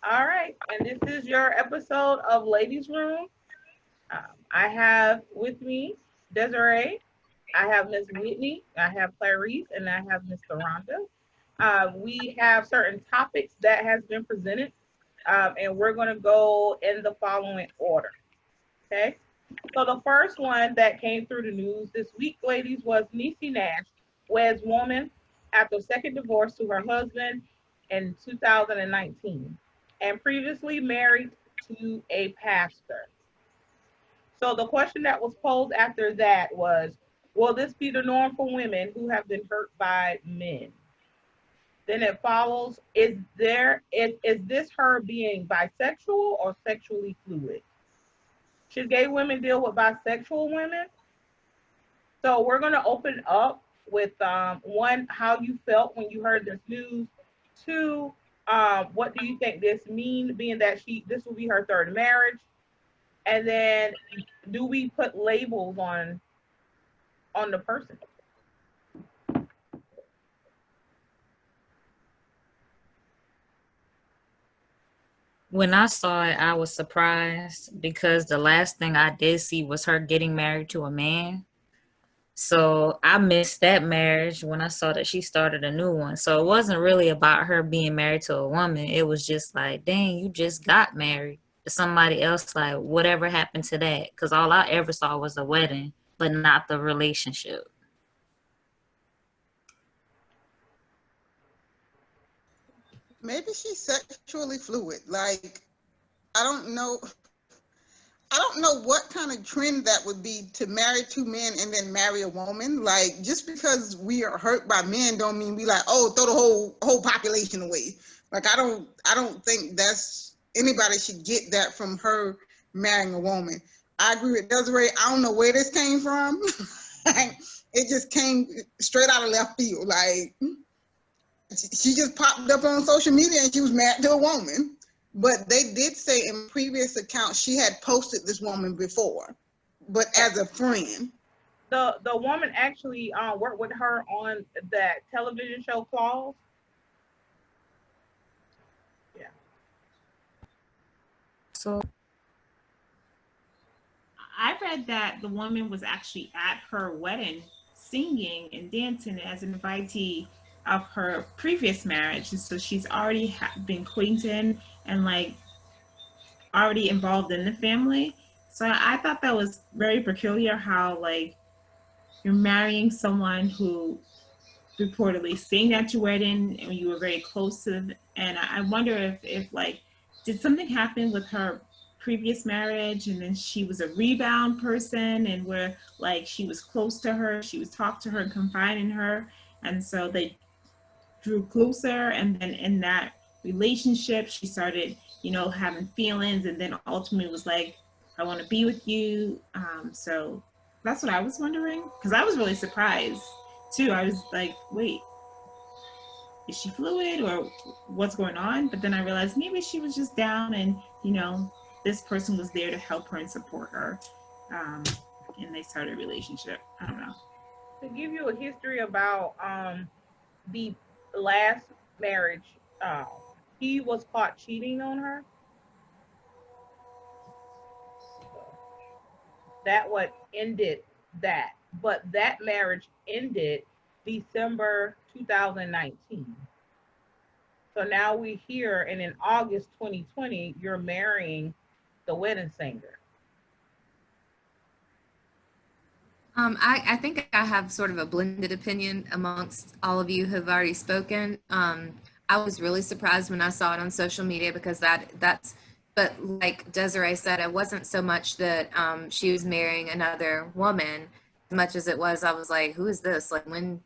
All right, and this is your episode of Ladies Room. I have with me Desiree, I have Miss Whitney, I have Clarice, and I have Miss Theronda. We have certain topics that has been presented, and we're going to go in the following order. Okay. So the first one that came through the news this week, ladies, was Niecy Nash weds woman after second divorce to her husband in 2019 and previously married to a pastor. So the question that was posed after that was, will this be the norm for women who have been hurt by men? Then it follows, is this her being bisexual or sexually fluid? Should gay women deal with bisexual women? So we're going to open up with one, how you felt when you heard this news. Two, what do you think this mean, being that this will be her third marriage? And then, do we put labels on the person? When I saw it, I was surprised because the last thing I did see was her getting married to a man. So I missed that marriage when I saw that she started a new one. So it wasn't really about her being married to a woman. It was just like, dang, you just got married to somebody else. Like, whatever happened to that? Because all I ever saw was the wedding, but not the relationship. Maybe she's sexually fluid. Like, I don't know. I don't know what kind of trend that would be to marry two men and then marry a woman. Like, just because we are hurt by men don't mean we like, oh, throw the whole population away. Like, I don't think that's anybody should get that from her marrying a woman. I agree with Desiree. I don't know where this came from. It just came straight out of left field. Like, she just popped up on social media and she was married to a woman. But they did say in previous accounts she had posted this woman before, but as a friend. The woman actually worked with her on that television show Claws. Yeah. So I read that the woman was actually at her wedding singing and dancing as an invitee of her previous marriage. And so she's already been acquainted and like already involved in the family. So I thought that was very peculiar how like you're marrying someone who reportedly sang at your wedding and you were very close to them. And I wonder if like, did something happen with her previous marriage and then she was a rebound person and where like she was close to her, she was talk to her and confide in her. And so they drew closer and then in that relationship she started, having feelings and then ultimately was like, I want to be with you. So that's what I was wondering because I was really surprised too. I was like, wait, is she fluid or what's going on? But then I realized maybe she was just down and, this person was there to help her and support her. Um, and they started a relationship. I don't know. To give you a history about the last marriage, he was caught cheating on her. That what ended that. But that marriage ended December 2019. So now we're here, and in August 2020, you're marrying the wedding singer. I think I have sort of a blended opinion amongst all of you who have already spoken. I was really surprised when I saw it on social media because but like Desiree said, it wasn't so much that she was marrying another woman as much as it was, I was like, who is this? Like, when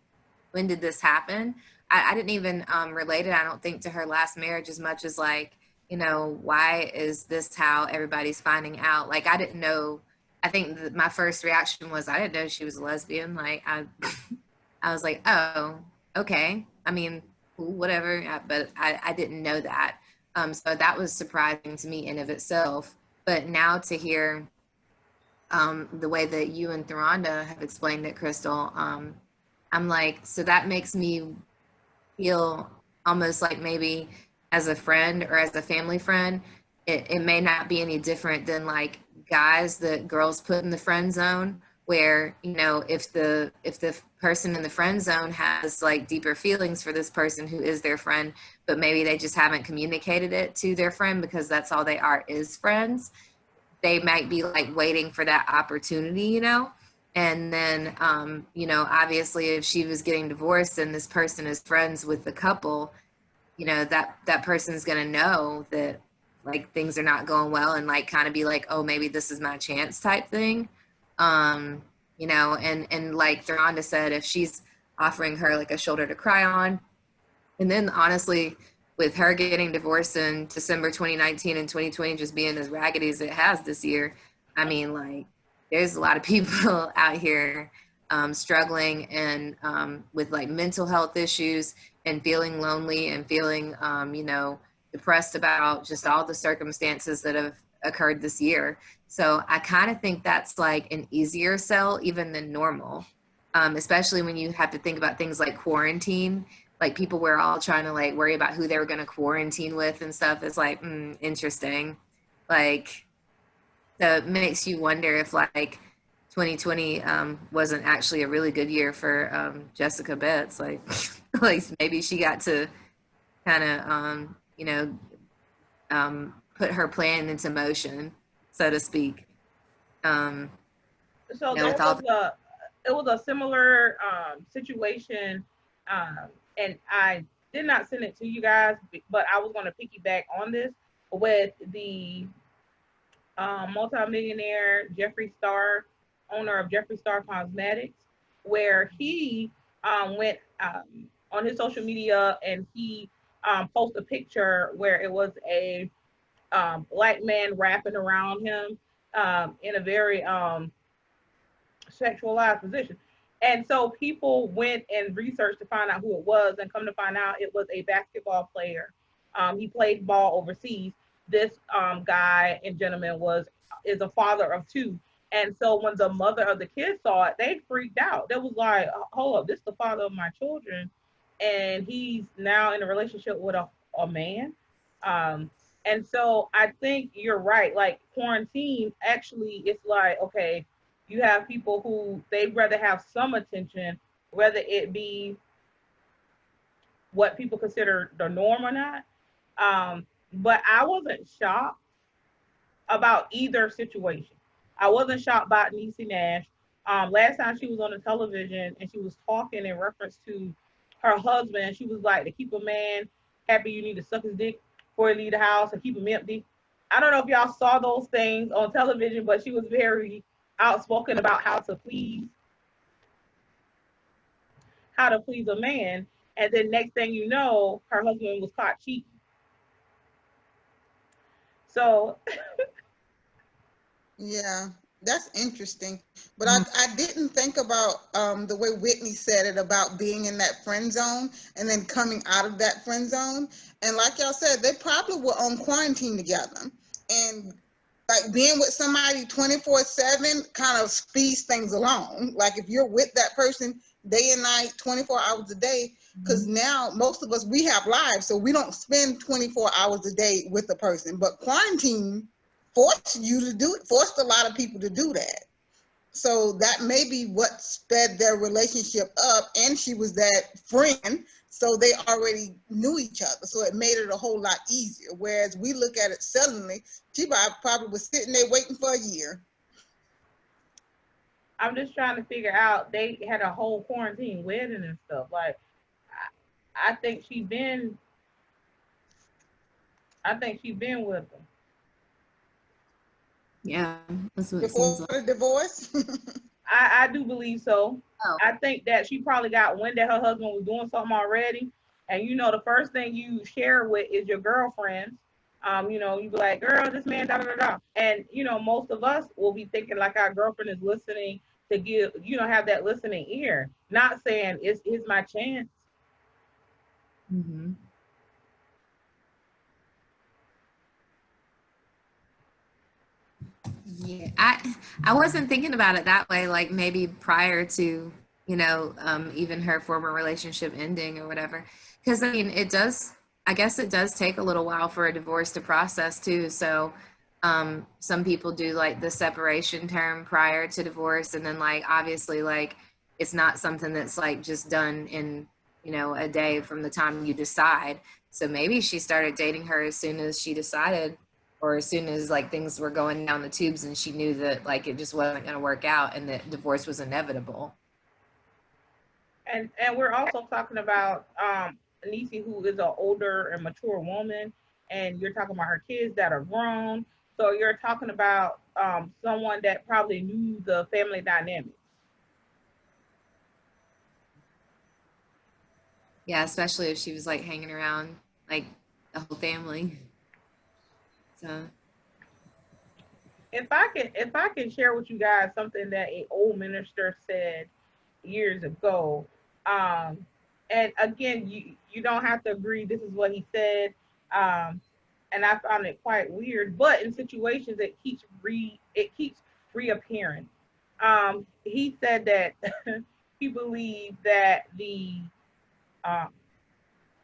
did this happen? I didn't even relate it, I don't think, to her last marriage as much as like, why is this how everybody's finding out? Like, I didn't know. I think my first reaction was I didn't know she was a lesbian. Like, I was like, oh, okay. I mean, whatever. But I didn't know that. So that was surprising to me in of itself. But now to hear the way that you and Theronda have explained it, Crystal, I'm like, so that makes me feel almost like maybe as a friend or as a family friend, it may not be any different than like guys that girls put in the friend zone, where, you know, if the person in the friend zone has like deeper feelings for this person who is their friend, but maybe they just haven't communicated it to their friend because that's all they are, is friends, they might be like waiting for that opportunity, you know. And then you know, obviously if she was getting divorced and this person is friends with the couple, you know, that person's gonna know that like things are not going well, and like kind of be like, oh, maybe this is my chance type thing. You know, and like Theronda said, if she's offering her like a shoulder to cry on, and then honestly, with her getting divorced in December 2019 and 2020 just being as raggedy as it has this year, I mean, like, there's a lot of people out here struggling and with like mental health issues and feeling lonely and feeling, you know, depressed about just all the circumstances that have occurred this year. So I kind of think that's like an easier sell even than normal, especially when you have to think about things like quarantine. Like people were all trying to like worry about who they were going to quarantine with and stuff. It's like, interesting. Like, so it makes you wonder if like 2020 wasn't actually a really good year for Jessica Betts. Like, like maybe she got to kind of, you know, put her plan into motion, so to speak. So You know, there with all was it was a similar situation, and I did not send it to you guys, but I was going to piggyback on this with the multimillionaire Jeffree Star, owner of Jeffree Star Cosmetics, where he went on his social media and he posted a picture where it was a black man wrapping around him in a very sexualized position. And so people went and researched to find out who it was, and come to find out it was a basketball player. He played ball overseas. This guy and gentleman is a father of two. And so when the mother of the kids saw it, they freaked out. They was like, hold up, this is the father of my children. And he's now in a relationship with a man. And so I think you're right. Like quarantine, actually, it's like, okay, you have people who they'd rather have some attention, whether it be what people consider the norm or not. But I wasn't shocked about either situation. I wasn't shocked by Niecy Nash. Last time she was on the television and she was talking in reference to her husband, she was like, to keep a man happy, you need to suck his dick before he leave the house and keep him empty. I don't know if y'all saw those things on television, but she was very outspoken about how to please a man. And then next thing you know, her husband was caught cheating. So Yeah, that's interesting. But I didn't think about the way Whitney said it about being in that friend zone and then coming out of that friend zone. And like y'all said, they probably were on quarantine together. And like being with somebody 24/7 kind of speeds things along. Like if you're with that person day and night, 24 hours a day, because now most of us, we have lives, so we don't spend 24 hours a day with a person. But quarantine forced a lot of people to do that. So that may be what sped their relationship up. And she was that friend, so they already knew each other. So it made it a whole lot easier. Whereas we look at it suddenly, she probably was sitting there waiting for a year. I'm just trying to figure out, they had a whole quarantine wedding and stuff. Like, I think she's been with them. Yeah, that's what it Before seems like. the divorce. I do believe so. Oh. I think that she probably got wind that her husband was doing something already. And you know, the first thing you share with is your girlfriend. You know, you be like, girl, this man, da da da da. And you know, most of us will be thinking like our girlfriend is listening to give, you know, have that listening ear. Not saying it's my chance. Mm-hmm. Yeah, I wasn't thinking about it that way, like maybe prior to, you know, even her former relationship ending or whatever. Because I mean, it does I guess it does take a little while for a divorce to process too. So some people do like the separation term prior to divorce, and then like obviously like it's not something that's like just done in, you know, a day from the time you decide. So maybe she started dating her as soon as she decided, or as soon as like things were going down the tubes and she knew that like it just wasn't going to work out and that divorce was inevitable. And we're also talking about Nisi, who is an older and mature woman, and you're talking about her kids that are grown. So you're talking about someone that probably knew the family dynamics. Yeah, especially if she was like hanging around like the whole family. So If I can share with you guys something that a old minister said years ago, um, and again, you don't have to agree. This is what he said, um, and I found it quite weird. But in situations, it keeps reappearing. He said that he believed that the um,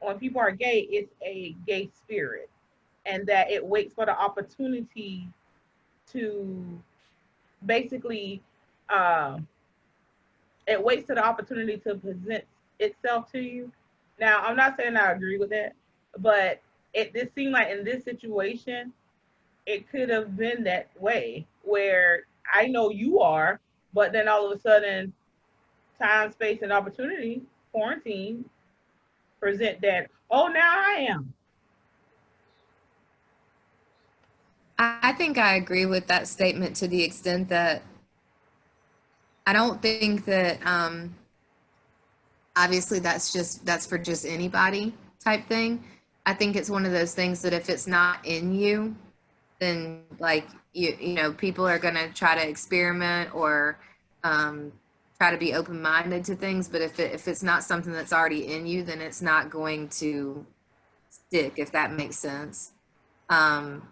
when people are gay, it's a gay spirit, and that it waits for the opportunity to basically um, it waits to the opportunity to present itself to you. Now, I'm not saying I agree with that, but it this seemed like in this situation, it could have been that way where I know you are, but then all of a sudden, time, space, and opportunity, quarantine, present that. Oh, now I am. I think I agree with that statement to the extent that I don't think that obviously that's for just anybody type thing. I think it's one of those things that if it's not in you, then like you know people are gonna try to experiment or um, try to be open minded to things. But if it's not something that's already in you, then it's not going to stick. If that makes sense. Um,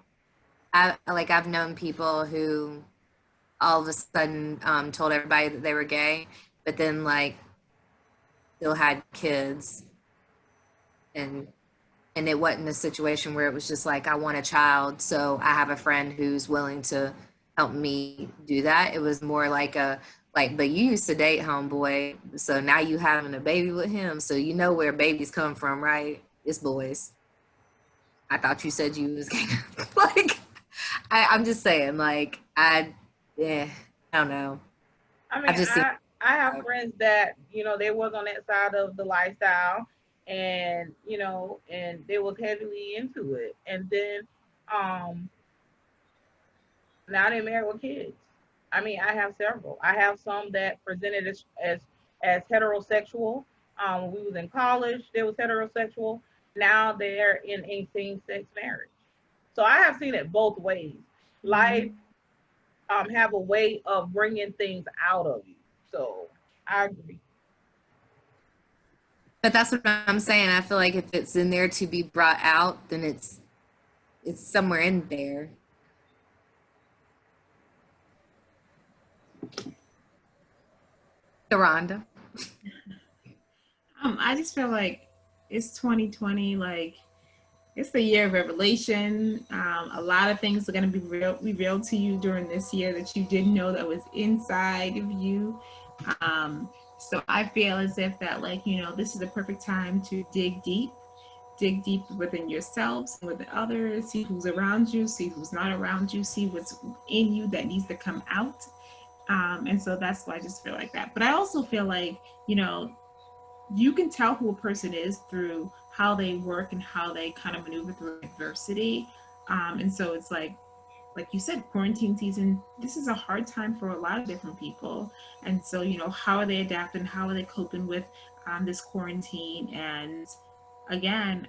I've known people who all of a sudden told everybody that they were gay, but then like still had kids, and it wasn't a situation where it was just like I want a child, so I have a friend who's willing to help me do that. It was more like a like, but you used to date homeboy, so now you having a baby with him, so you know where babies come from, right? It's boys. I thought you said you was gay. Like I'm just saying, like yeah, I don't know. I I've mean, just seen. I have friends that they was on that side of the lifestyle, and and they was heavily into it, and then um now they married with kids. I mean, I have several. I have some that presented as heterosexual. When we was in college, they was heterosexual. Now they're in a same-sex marriage. So I have seen it both ways. Life have a way of bringing things out of you. So I agree. But that's what I'm saying. I feel like if it's in there to be brought out, then it's somewhere in there. Theronda. I just feel like it's 2020. Like it's the year of revelation. A lot of things are going to be revealed to you during this year that you didn't know that was inside of you. So I feel as if that, like, this is the perfect time to dig deep within yourselves and with others, see who's around you, see who's not around you, see what's in you that needs to come out. And so that's why I just feel like that. But I also feel like, you can tell who a person is through how they work and how they kind of maneuver through adversity. And so it's like you said, quarantine season, this is a hard time for a lot of different people. And so, how are they adapting? How are they coping with this quarantine? And again,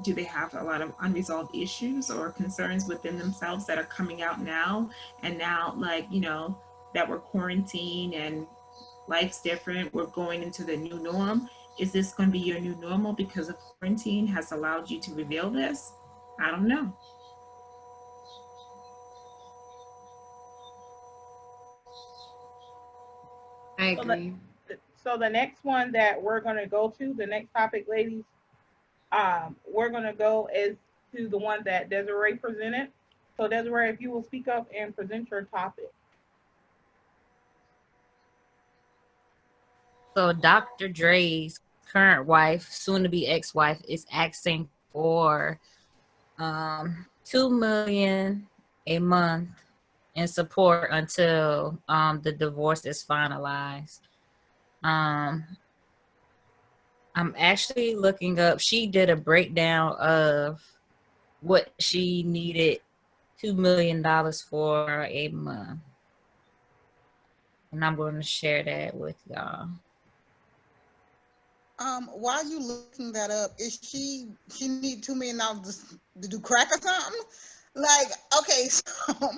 do they have a lot of unresolved issues or concerns within themselves that are coming out now? And now, like, that we're quarantined and life's different, we're going into the new norm. Is this going to be your new normal because of quarantine has allowed you to reveal this? I don't know. I So the agree. so the next one that we're gonna go to, the next topic, ladies, We're gonna go as to the one that Desiree presented. So Desiree, if you will speak up and present your topic. So Dr. Dre's current wife, soon to be ex-wife, is asking for 2 million a month in support until the divorce is finalized. I'm actually looking up. She did a breakdown of what she needed $2 million for a month, and I'm going to share that with y'all. While you looking that up, is she need $2 million to do crack or something? Like, okay, so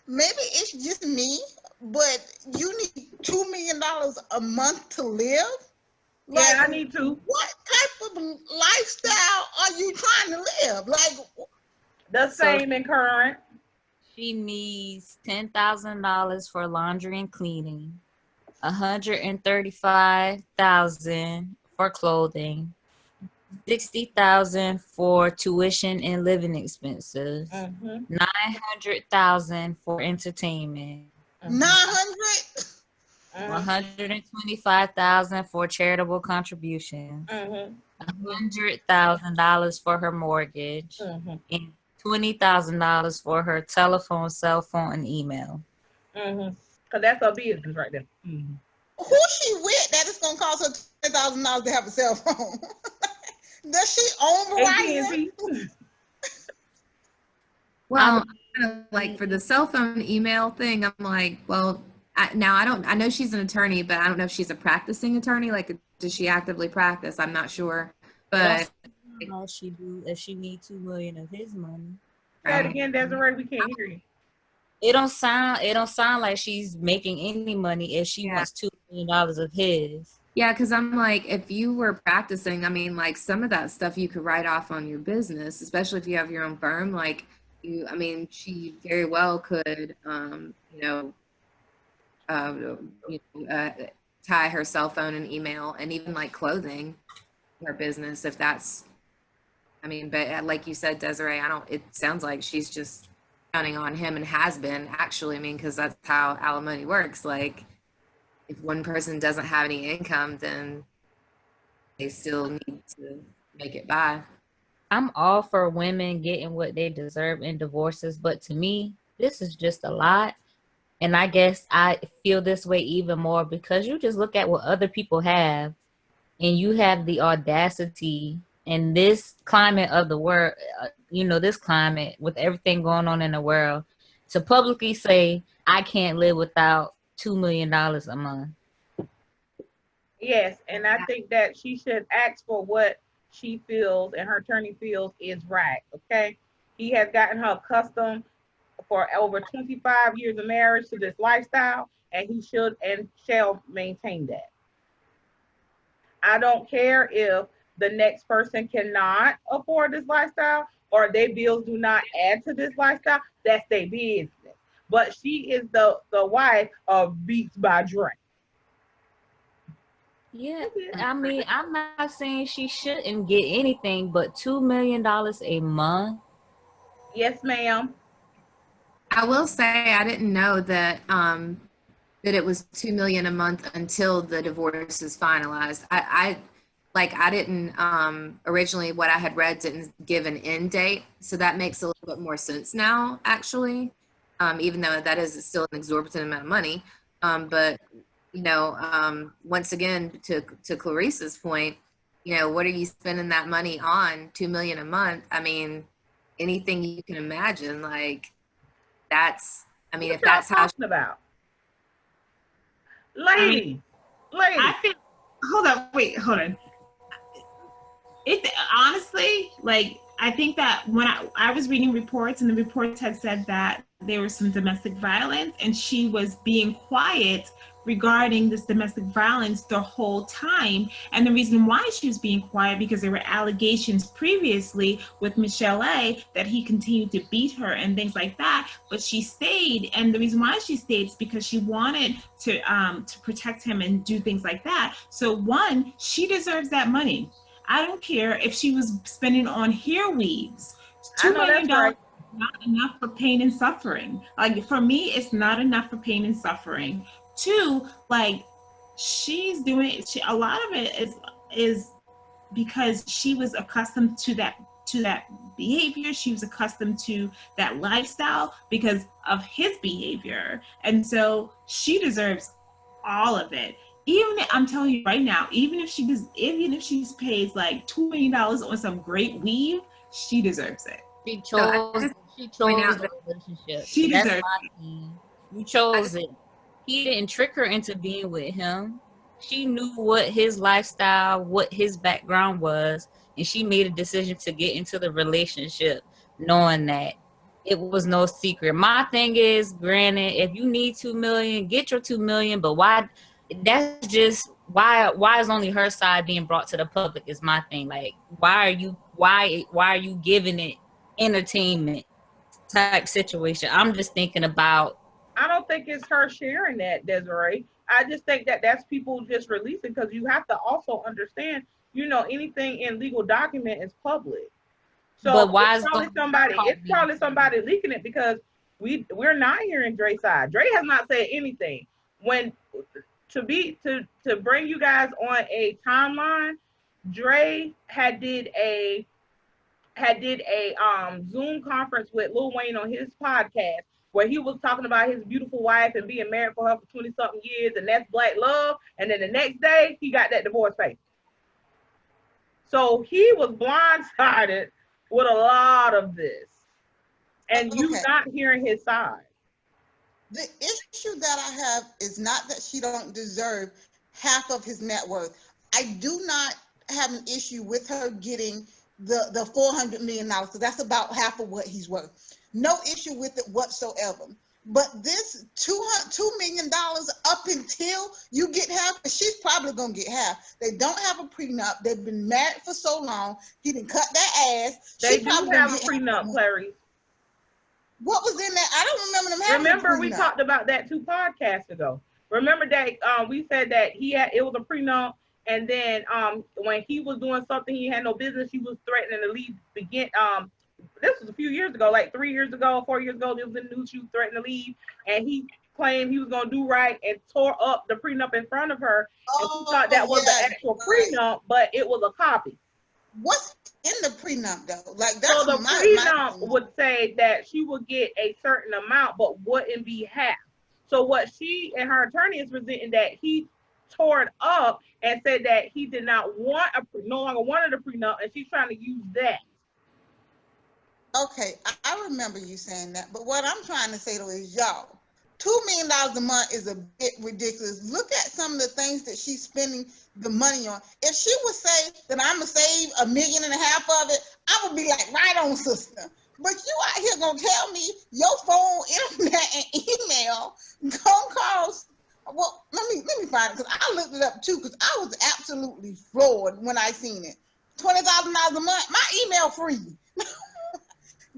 maybe it's just me, but you need $2 million a month to live. Like, Yeah, I need to. what type of lifestyle are you trying to live? Like, The So- same in current. She needs $10,000 for laundry and cleaning, $135,000 for clothing, $60,000 for tuition and living expenses, Mm-hmm. $900,000 for entertainment, 900? $125,000 for charitable contributions, Mm-hmm. $100,000 for her mortgage, Mm-hmm. and $20,000 for her telephone, cell phone, and email. Mm-hmm. Cause that's her business right there. Mm-hmm. Who she with that it's gonna cost her $10,000 to have a cell phone? Does she own Verizon? AT&T. Well, like for the cell phone email thing, I'm like, well, I know she's an attorney, but I don't know if she's a practicing attorney. Like, does she actively practice? I'm not sure. But All she do if she needs $2 million of his money. Say it again, Desiree. We can't hear you. It don't sound like she's making any money if she wants $2 million of his. yeah, because I'm like, if you were practicing, I mean, like some of that stuff you could write off on your business, especially if you have your own firm. Like I mean, she very well could, tie her cell phone and email and even like clothing her business if that's, I mean, but like you said, Desiree, it sounds like she's just counting on him and has been actually, I mean, because that's how alimony works. Like if one person doesn't have any income, then they still need to make it by. I'm all for women getting what they deserve in divorces, but to me, this is just a lot. And I guess I feel this way even more because you just look at what other people have and you have the audacity in this climate of the world, this climate with everything going on in the world, to publicly say, I can't live without $2 million a month. Yes, and I think that she should ask for what she feels and her attorney feels is right. Okay. He has gotten her accustomed for over 25 years of marriage to this lifestyle, and he should and shall maintain that. I don't care if the next person cannot afford this lifestyle or their bills do not add to this lifestyle. That's their business. But she is the wife of Beats by Dre. Yeah, I mean, I'm not saying she shouldn't get anything, but $2 million a month. Yes, ma'am. I will say I didn't know that that it was $2 million a month until the divorce is finalized. I didn't originally, what I had read didn't give an end date, so that makes a little bit more sense now, actually. Even though that is still an exorbitant amount of money, but once again, to Clarice's point, what are you spending that money on? $2 million a month. I mean, anything you can imagine, like that's, I mean, What if that's y'all how talking about? Lady. I feel, hold on. It honestly, like, I think that when I was reading reports and the reports had said that there was some domestic violence and she was being quiet regarding this domestic violence the whole time. And the reason why she was being quiet, because there were allegations previously with Michelle A that he continued to beat her and things like that. But she stayed, and the reason why she stayed is because she wanted to protect him and do things like that. So one, she deserves that money. I don't care if she was spending on hair weaves. I $2 know million that's right. is not enough for pain and suffering. Like for me, it's not enough for pain and suffering. Two, like a lot of it is because she was accustomed to that behavior. She was accustomed to that lifestyle because of his behavior, and so she deserves all of it. I'm telling you right now, even if she pays like $2 million on some great weave, she deserves it. She So I chose. just She point chose out the that relationship. She That's deserves my it. thing. You chose it. He didn't trick her into being with him. She knew what his lifestyle, what his background was, and she made a decision to get into the relationship, knowing that it was no secret. My thing is, granted, if you need 2 million, get your 2 million. But why? That's just why is only her side being brought to the public is my thing. Like, why are you giving it entertainment type situation? I'm just thinking about. I don't think it's her sharing that, Desiree. I just think that that's people just releasing, because you have to also understand, anything in legal document is public. So But why it's is probably the somebody, part it's being probably somebody leaking it, because we're not hearing Dre's side. Dre has not said anything. When to bring you guys on a timeline, Dre had did a Zoom conference with Lil Wayne on his podcast, where he was talking about his beautiful wife and being married for her for 20 something years, and that's black love. And then the next day he got that divorce paper. So he was blindsided with a lot of this, and you Okay. not hearing his side. The issue that I have is not that she don't deserve half of his net worth. I do not have an issue with her getting the $400 million, because that's about half of what he's worth. No issue with it whatsoever. But this $2 million up until you get half, she's probably gonna get half. They don't have a prenup. They've been married for so long. He didn't cut their ass. They She do probably have gonna a get prenup, half. Clarice. What was in that? I don't remember them having Remember, a we prenup. talked about that 2 podcasts ago. Remember that we said that it was a prenup, and then when he was doing something he had no business, he was threatening to leave. This was a few years ago, like 3 years ago, 4 years ago. There was in the news, she was threatening to leave, and he claimed he was gonna do right and tore up the prenup in front of her. And she thought that was the actual prenup, but it was a copy. What's in the prenup though? Like that's So the my prenup would say that she would get a certain amount, but wouldn't be half. So what she and her attorney is presenting, that he tore it up and said that he did not want no longer wanted a prenup, and she's trying to use that. Okay, I remember you saying that, but what I'm trying to say though is, y'all, $2 million a month is a bit ridiculous. Look at some of the things that she's spending the money on. If she would say that I'm gonna save $1.5 million of it, I would be like, right on, sister. But you out here gonna tell me your phone, internet, and email gonna cost? Well, let me find it, because I looked it up too, because I was absolutely floored when I seen it. $20,000 a month. My email free.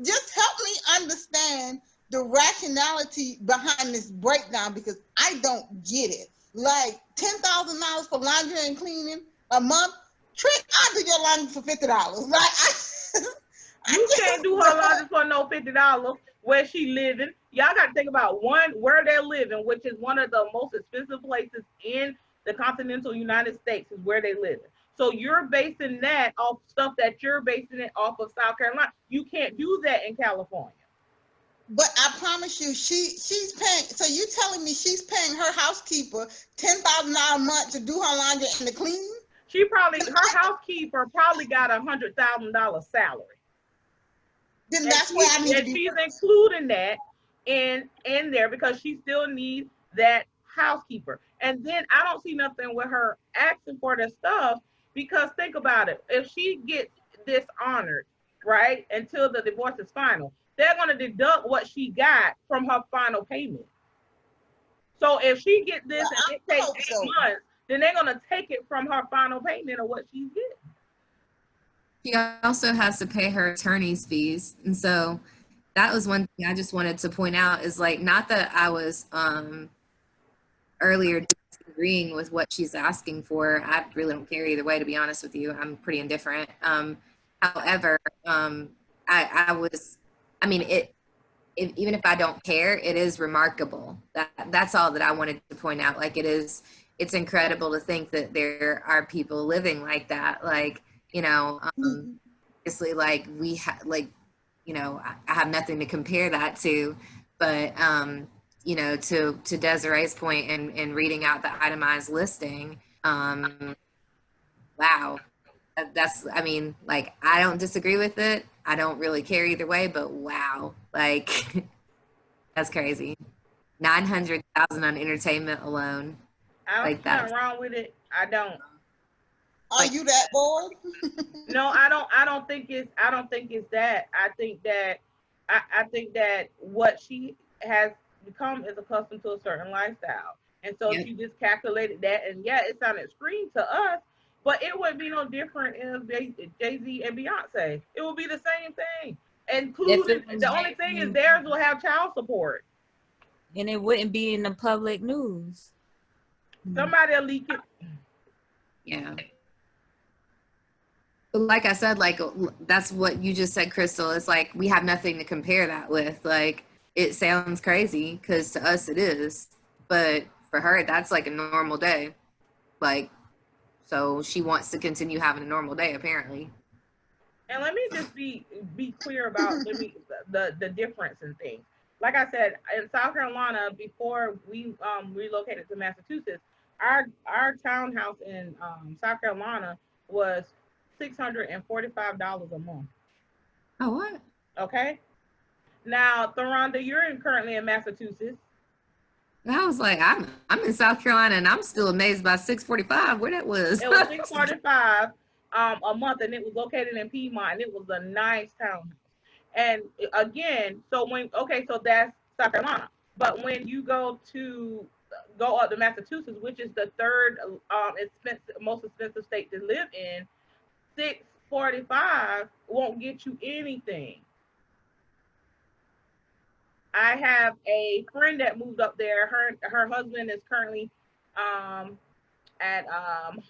Just help me understand the rationality behind this breakdown, because I don't get it. Like $10,000 for laundry and cleaning a month. Trick, I'll do your laundry for $50. Like You can't do her laundry for no $50 where she living. Y'all got to think about where they're living, which is one of the most expensive places in the continental United States, is where they live. So you're basing that off stuff that you're basing it off of South Carolina. You can't do that in California. But I promise you, she's paying. So you telling me she's paying her housekeeper $10,000 a month to do her laundry and to clean? Her housekeeper probably got $100,000 salary. Then that's where I need to be. She's including that in there, because she still needs that housekeeper. And then I don't see nothing with her asking for the stuff, because think about it. If she gets dishonored, right, until the divorce is final, they're going to deduct what she got from her final payment. So if she gets this and it takes 8 months, then they're going to take it from her final payment of what she's getting. She also has to pay her attorney's fees. And so that was one thing I just wanted to point out, is like, not that I was earlier agreeing with what she's asking for. I really don't care either way, to be honest with you. I'm pretty indifferent. However, even if I don't care, it is remarkable. That's all that I wanted to point out. Like it's incredible to think that there are people living like that. Like, obviously, like I have nothing to compare that to, but to Desiree's point and reading out the itemized listing, wow, I don't disagree with it. I don't really care either way, but wow, like that's crazy. 900,000 on entertainment alone. I don't Like see that. nothing wrong with it. I don't. Are you that bored? No, I don't think it's that. I think that what she has become is accustomed to a certain lifestyle. And so Yep. she just calculated that, and yeah, it sounded extreme to us, but it wouldn't be no different if Jay-Z and Beyonce. It would be the same thing. Including the only thing is theirs will have child support. And it wouldn't be in the public news. Somebody will leak it. Yeah. But like I said, like that's what you just said, Crystal. It's like we have nothing to compare that with. Like it sounds crazy because to us it is, but for her that's like a normal day. Like, so she wants to continue having a normal day apparently. And let me just be clear about the difference in things. Like I said, in South Carolina, before we relocated to Massachusetts, our townhouse in South Carolina was $645 a month. Oh, what? Okay. Now, Theronda, you're currently in Massachusetts. And I was like, I'm in South Carolina, and I'm still amazed by 645. Where that was? It was $645 a month, and it was located in Piedmont, and it was a nice townhouse. And again, so that's South Carolina. But when you go up to Massachusetts, which is the third most expensive state to live in, 645 won't get you anything. I have a friend that moved up there. Her husband is currently at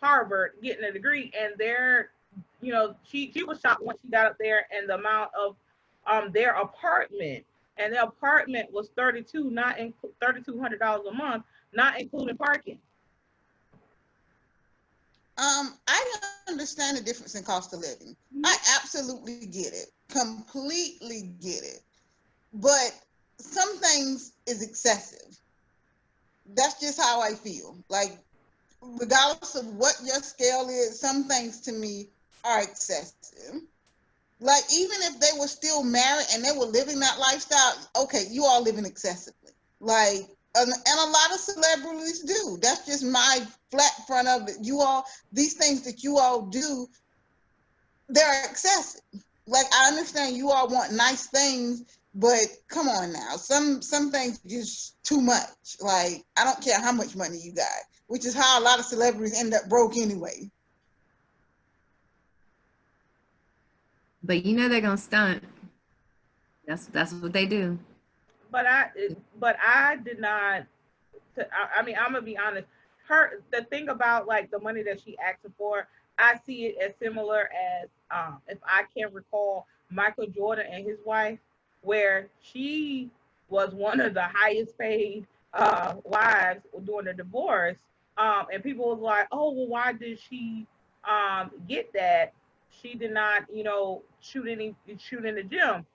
Harvard getting a degree, and she was shocked when she got up there and the amount of their apartment, and the apartment was $3,200 a month, not including parking. I understand the difference in cost of living. I absolutely get it, completely get it. But some things is excessive. That's just how I feel. Like, regardless of what your scale is, some things to me are excessive. Like, even if they were still married and they were living that lifestyle, okay, you all living excessively. Like, and a lot of celebrities do. That's just my flat front of it. These things that you all do, they're excessive. Like, I understand you all want nice things, but come on now. Some things are just too much. Like, I don't care how much money you got, which is how a lot of celebrities end up broke anyway. But they're gonna stunt. That's what they do. But I did not. I mean, I'm gonna be honest. The thing about like the money that she asked for, I see it as similar as if I can recall Michael Jordan and his wife, where she was one of the highest paid wives during the divorce, and people was like, oh well, why did she get that? She did not, shoot in the gym.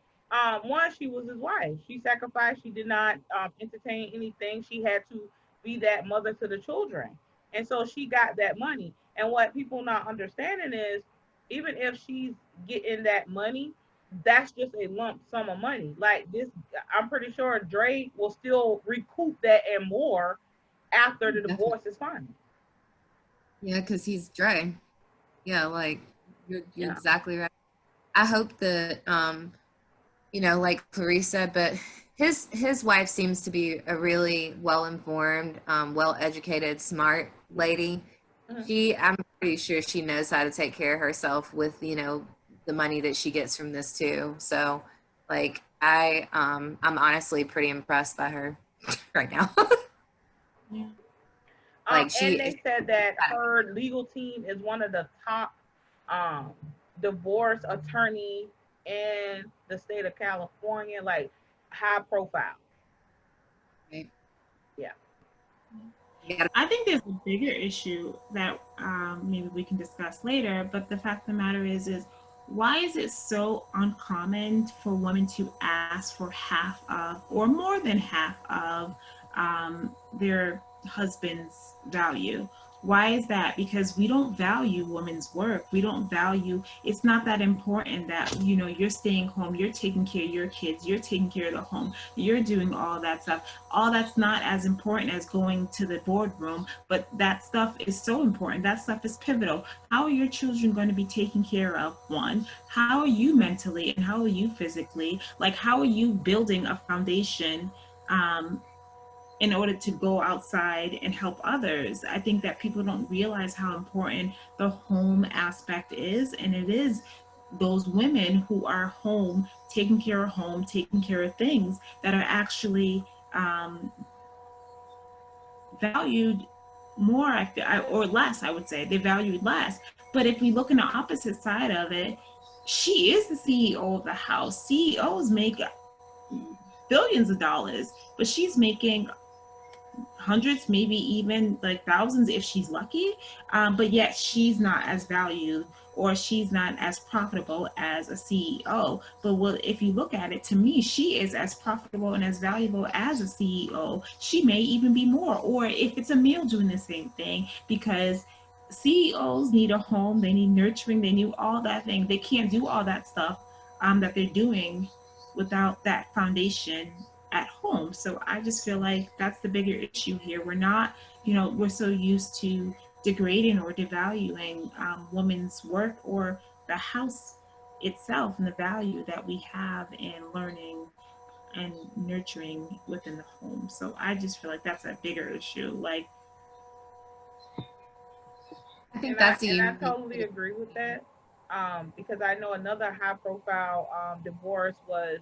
One, she was his wife. She sacrificed. She did not entertain anything. She had to be that mother to the children. And so she got that money. And what people not understanding is, even if she's getting that money, that's just a lump sum of money. Like this, I'm pretty sure Dre will still recoup that and more after the divorce is final. Yeah, because he's Dre. Yeah, like you're Yeah. exactly right. I hope that like Clarice said, but his wife seems to be a really well-informed, well-educated, smart lady. Mm-hmm. I'm pretty sure she knows how to take care of herself with, the money that she gets from this too. So like I'm honestly pretty impressed by her right now. Yeah. Like And she, they said that her legal team is one of the top um, divorce attorney in the state of California, like high profile. Yeah. I think there's a bigger issue that maybe we can discuss later, but the fact of the matter is why is it so uncommon for women to ask for half of or more than half of their husband's value? Why is that? Because we don't value women's work. We don't value, it's not that important that, you know, you're staying home, you're taking care of your kids, you're taking care of the home, you're doing all that stuff. All that's not as important as going to the boardroom, but that stuff is so important. That stuff is pivotal. How are your children going to be taken care of? One, how are you mentally and how are you physically? Like, how are you building a foundation in order to go outside and help others? I think that people don't realize how important the home aspect is, and it is those women who are home, taking care of home, taking care of things that are actually valued more or less. I would say they're valued less. But if we look in the opposite side of it, she is the CEO of the house. CEOs make billions of dollars, but she's making hundreds, maybe even like thousands if she's lucky, but yet she's not as valued or she's not as profitable as a CEO. But well, if you look at it, to me, she is as profitable and as valuable as a CEO. She may even be more, or if it's a male doing the same thing, because CEOs need a home, they need nurturing, they need all that thing. They can't do all that stuff that they're doing without that foundation at home. So I just feel like that's the bigger issue here. We're not, you know, we're so used to degrading or devaluing women's work or the house itself and the value that we have in learning and nurturing within the home. So I just feel like that's a bigger issue. Like, I think And that's a I unique. totally agree with that. Because I know another high profile divorce was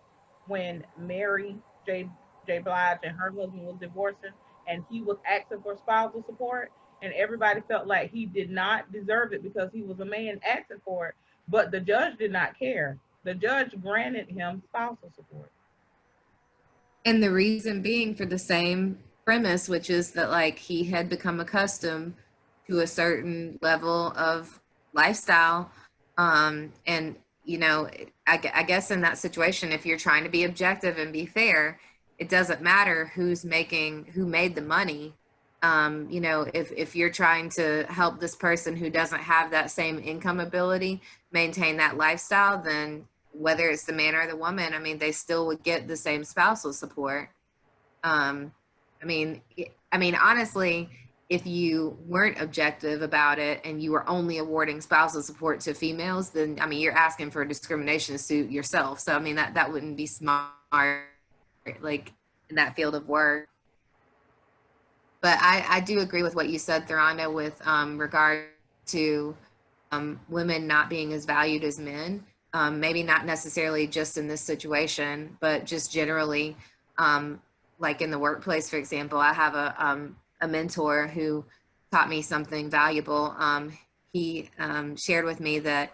when Mary J. Blige and her husband was divorcing, and he was asking for spousal support, and everybody felt like he did not deserve it because he was a man asking for it. But the judge did not care. The judge granted him spousal support. And the reason being for the same premise, which is that like he had become accustomed to a certain level of lifestyle. And, you know, I guess in that situation, if you're trying to be objective and be fair, it doesn't matter who made the money. You know, if you're trying to help this person who doesn't have that same income ability maintain that lifestyle, then whether it's the man or the woman, I mean, they still would get the same spousal support. Um, honestly, if you weren't objective about it and you were only awarding spousal support to females, then I mean, you're asking for a discrimination suit yourself. So I mean, that wouldn't be smart, like in that field of work. But I do agree with what you said, Theronda, with regard to women not being as valued as men. Maybe not necessarily just in this situation, but just generally, like in the workplace, for example. I have a mentor who taught me something valuable. He shared with me that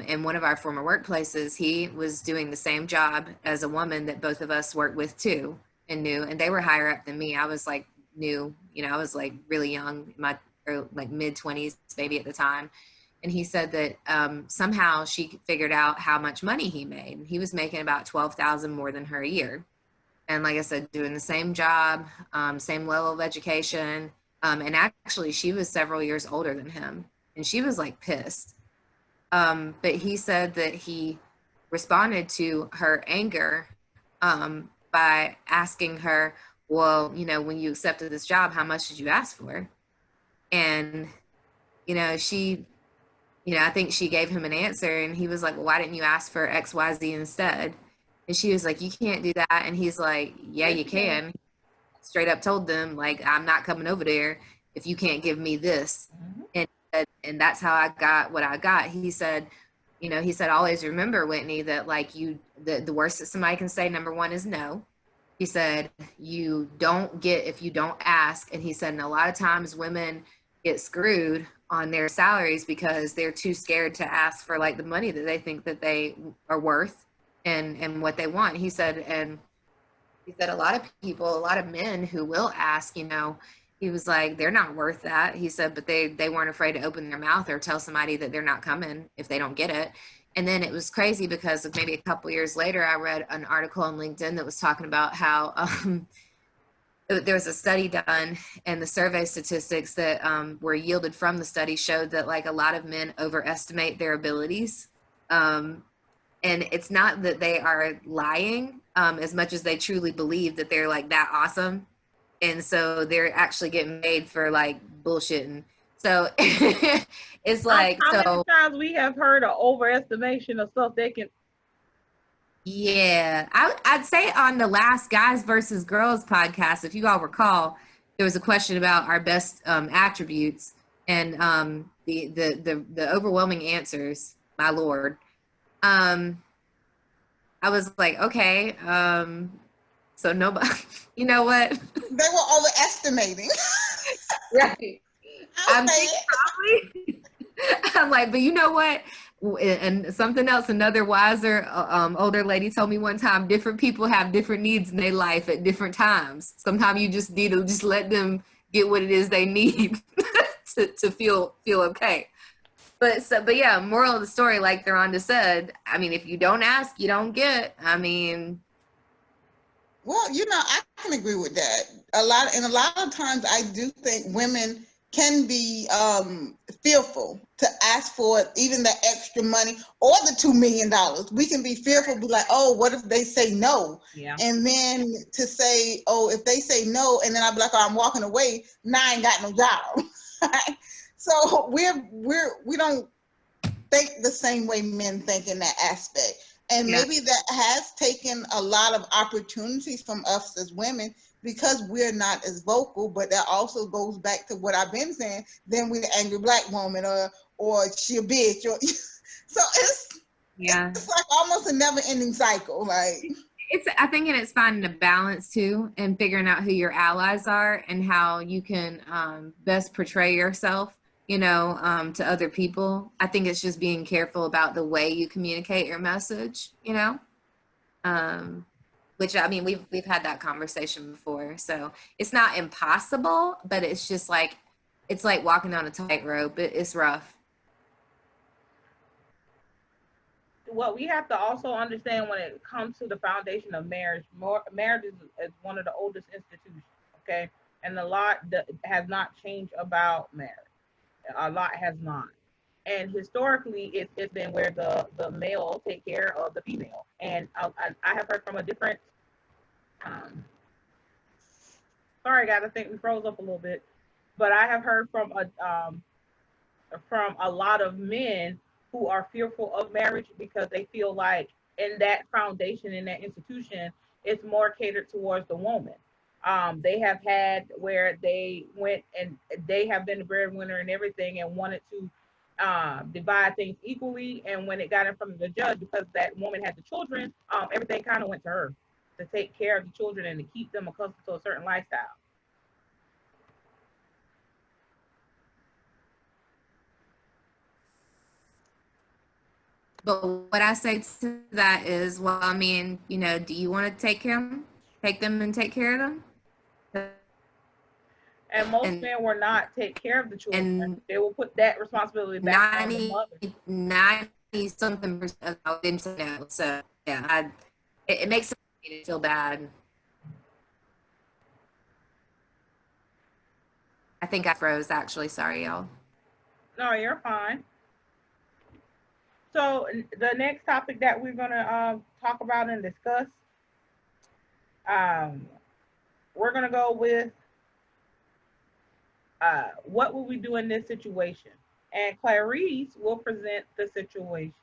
in one of our former workplaces, he was doing the same job as a woman that both of us worked with too and knew, and they were higher up than me. I was like new, you know, I was like really young, like mid 20s maybe at the time. And he said that somehow she figured out how much money he made. He was making about 12,000 more than her a year. And like I said, doing the same job, same level of education. And actually she was several years older than him. And she was like pissed. But he said that he responded to her anger by asking her, well, you know, when you accepted this job, how much did you ask for? And, you know, I think she gave him an answer, and he was like, well, why didn't you ask for XYZ instead? And she was like, you can't do that. And he's like, yeah, you can. Straight up told them, like, I'm not coming over there if you can't give me this. And that's how I got what I got. He said, always remember, Whitney, that like the worst that somebody can say, number one, is no. He said, you don't get if you don't ask. And he said, and a lot of times women get screwed on their salaries because they're too scared to ask for like the money that they think that they are worth and what they want. He said, and he said a lot of people, a lot of men who will ask, you know, he was like, they're not worth that. He said, but they weren't afraid to open their mouth or tell somebody that they're not coming if they don't get it. And then it was crazy because of maybe a couple years later, I read an article on LinkedIn that was talking about how there was a study done, and the survey statistics that were yielded from the study showed that like a lot of men overestimate their abilities. And it's not that they are lying as much as they truly believe that they're like that awesome. And so they're actually getting paid for like bullshitting. So it's like, how many times we have heard of overestimation of stuff they can. Yeah, I'd say on the last Guys versus Girls podcast, if you all recall, there was a question about our best attributes, and the overwhelming answers, my lord. I was like, okay, so nobody, you know what? They were overestimating. Right. I'm like, but you know what? And something else, another wiser, older lady told me one time, different people have different needs in their life at different times. Sometimes you just need to just let them get what it is they need to feel okay. But yeah, moral of the story, like Theronda said, I mean, if you don't ask, you don't get. I mean, well, you know, I can agree with that. A lot of times I do think women can be fearful to ask for even the extra money or the $2 million. We can be fearful, be like, oh, what if they say no? Yeah. And then to say, oh, if they say no, and then I'll be like, oh, I'm walking away, now I ain't got no job. So we don't think the same way men think in that aspect. And maybe that has taken a lot of opportunities from us as women because we're not as vocal, but that also goes back to what I've been saying, then we're the angry black woman or she a bitch. Or, so it's like almost a never ending cycle. Like I think it's finding a balance too and figuring out who your allies are and how you can best portray yourself, you know, to other people. I think it's just being careful about the way you communicate your message, you know, which I mean, we've had that conversation before. So it's not impossible, but it's just like, it's like walking on a tightrope. It's rough. What we have to also understand when it comes to the foundation of marriage, marriage is one of the oldest institutions, okay? And a lot that has not changed about marriage. A lot has not. And historically, it's been where the male take care of the female. And I have heard from a different, sorry guys, I think we froze up a little bit, but I have heard from a lot of men who are fearful of marriage because they feel like in that foundation, in that institution, it's more catered towards the woman. They have had where they went and they have been the breadwinner and everything and wanted to divide things equally. And when it got in front of the judge, because that woman had the children, everything kind of went to her to take care of the children and to keep them accustomed to a certain lifestyle. But what I say to that is, well, I mean, you know, do you want to take them and take care of them? And most men will not take care of the children. They will put that responsibility back on the mother. 90-something% of them say no. So yeah, it makes me feel bad. I think I froze actually. Sorry, y'all. No, you're fine. So the next topic that we're gonna talk about and discuss, we're gonna go with what will we do in this situation? And Clarice will present the situation.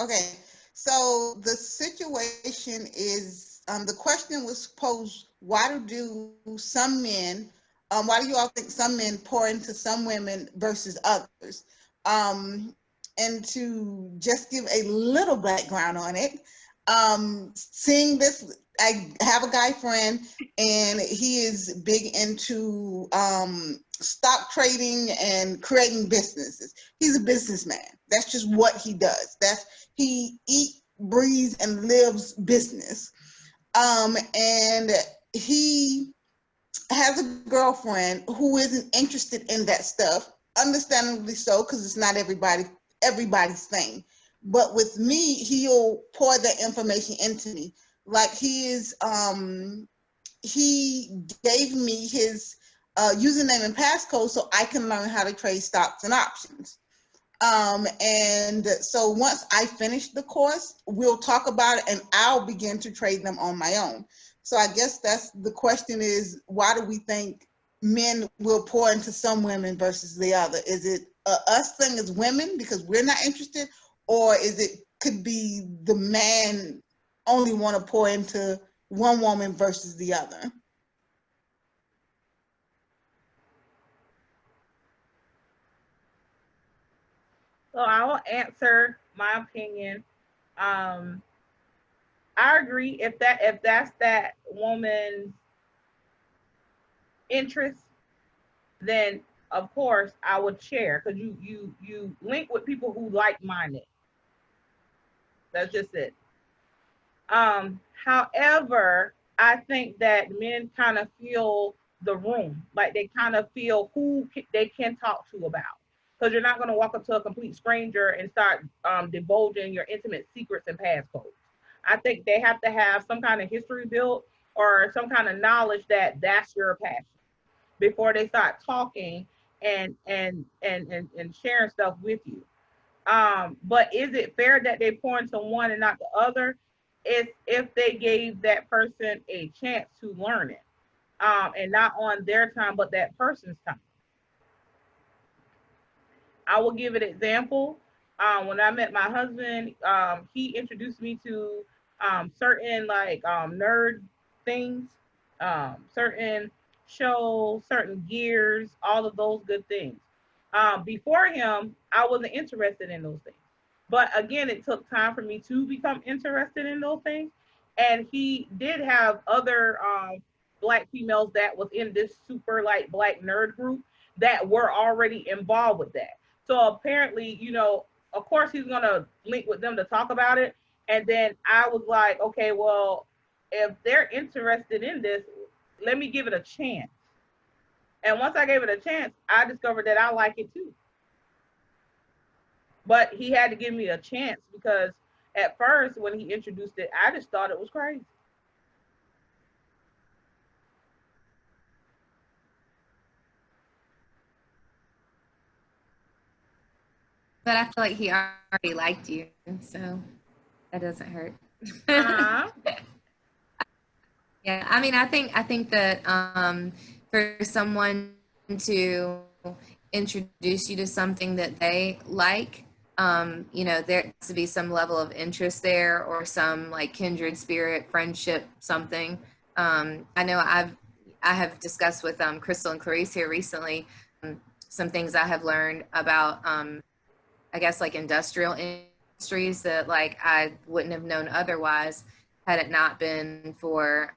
Okay, so the situation is, the question was posed, why do some men, why do you all think some men pour into some women versus others? And to just give a little background on it, seeing this, I have a guy friend and he is big into stock trading and creating businesses. He's a businessman. That's just what he does. He eats, breathes, and lives business. And he has a girlfriend who isn't interested in that stuff, understandably so, because it's not everybody's thing. But with me, he'll pour that information into me. Like he gave me his username and passcode so I can learn how to trade stocks and options. And so once I finish the course, we'll talk about it and I'll begin to trade them on my own. So I guess that's the question is, why do we think men will pour into some women versus the other? Is it us thing as women because we're not interested, or is it could be the man only want to pour into one woman versus the other? So I will answer my opinion. I agree if that's that woman's interest, then of course I would share because you link with people who like minded. That's just it. However, I think that men kind of feel the room, like they kind of feel who they can talk to about. Because you're not going to walk up to a complete stranger and start divulging your intimate secrets and passcodes. I think they have to have some kind of history built or some kind of knowledge that that's your passion before they start talking and sharing stuff with you. But is it fair that they pour into one and not the other? It's if they gave that person a chance to learn it, and not on their time, but that person's time. I will give an example. When I met my husband, he introduced me to certain like nerd things, certain shows, certain gears, all of those good things. Before him, I wasn't interested in those things. But again, it took time for me to become interested in those things. And he did have other black females that was in this super like black nerd group that were already involved with that. So apparently, of course he's gonna link with them to talk about it. And then I was like, okay, well, if they're interested in this, let me give it a chance. And once I gave it a chance, I discovered that I like it too. But he had to give me a chance because at first when he introduced it, I just thought it was crazy. But I feel like he already liked you, so that doesn't hurt. Uh-huh. Yeah, I mean, I think that for someone to introduce you to something that they like, there has to be some level of interest there or some like kindred spirit, friendship, something. I know I have discussed with Crystal and Clarice here recently some things I have learned about I guess like industrial industries that like I wouldn't have known otherwise had it not been for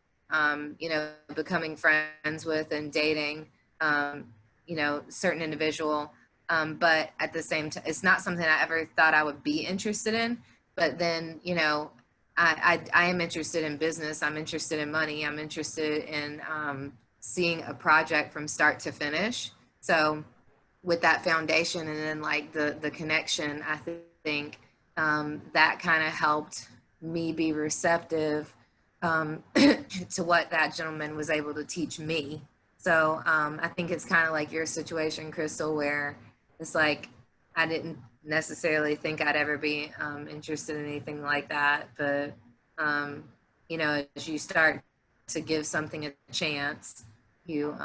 becoming friends with and dating certain individual. But at the same time, it's not something I ever thought I would be interested in. But then, I am interested in business. I'm interested in money. I'm interested in seeing a project from start to finish. So with that foundation and then like the connection, I think that kind of helped me be receptive to what that gentleman was able to teach me. So I think it's kind of like your situation, Crystal, where it's like I didn't necessarily think I'd ever be interested in anything like that. But, as you start to give something a chance, you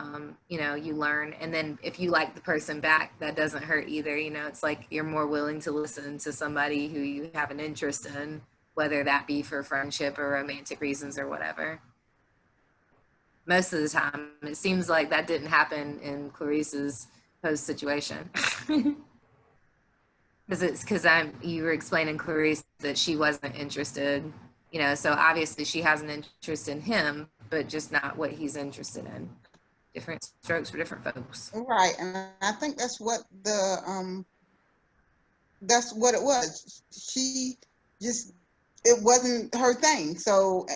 learn. And then if you like the person back, that doesn't hurt either. It's like you're more willing to listen to somebody who you have an interest in, whether that be for friendship or romantic reasons or whatever. Most of the time, it seems like that didn't happen in Clarice's post situation. because you were explaining, Clarice, that she wasn't interested, you know, so obviously she has an interest in him, but just not what he's interested in. Different strokes for different folks. Right, and I think that's what it was. She just, it wasn't her thing. So,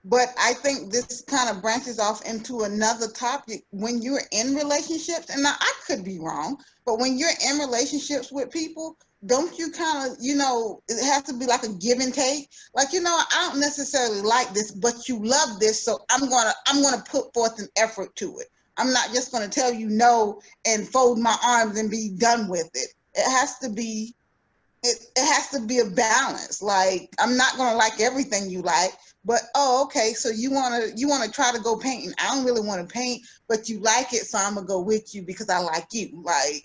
but I think this kind of branches off into another topic. When you're in relationships, and now I could be wrong, but when you're in relationships with people, don't you kind of, you know, it has to be like a give and take. Like, you know, I don't necessarily like this, but you love this, so I'm gonna put forth an effort to it. I'm not just gonna tell you no and fold my arms and be done with it. It has to be it has to be a balance. Like, I'm not gonna like everything you like, but oh, okay, so you wanna try to go painting. I don't really want to paint, but you like it, so I'm gonna go with you because I like you. Like,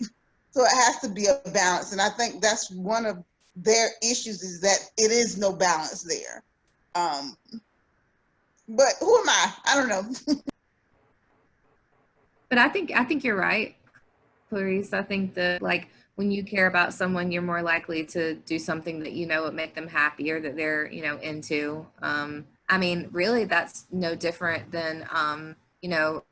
so it has to be a balance, and I think that's one of their issues, is that it is no balance there. But who am I? I don't know. But I think you're right, Clarice. I think that, like, when you care about someone, you're more likely to do something that you know would make them happy or that they're, you know, into. I mean, really, that's no different than, you know,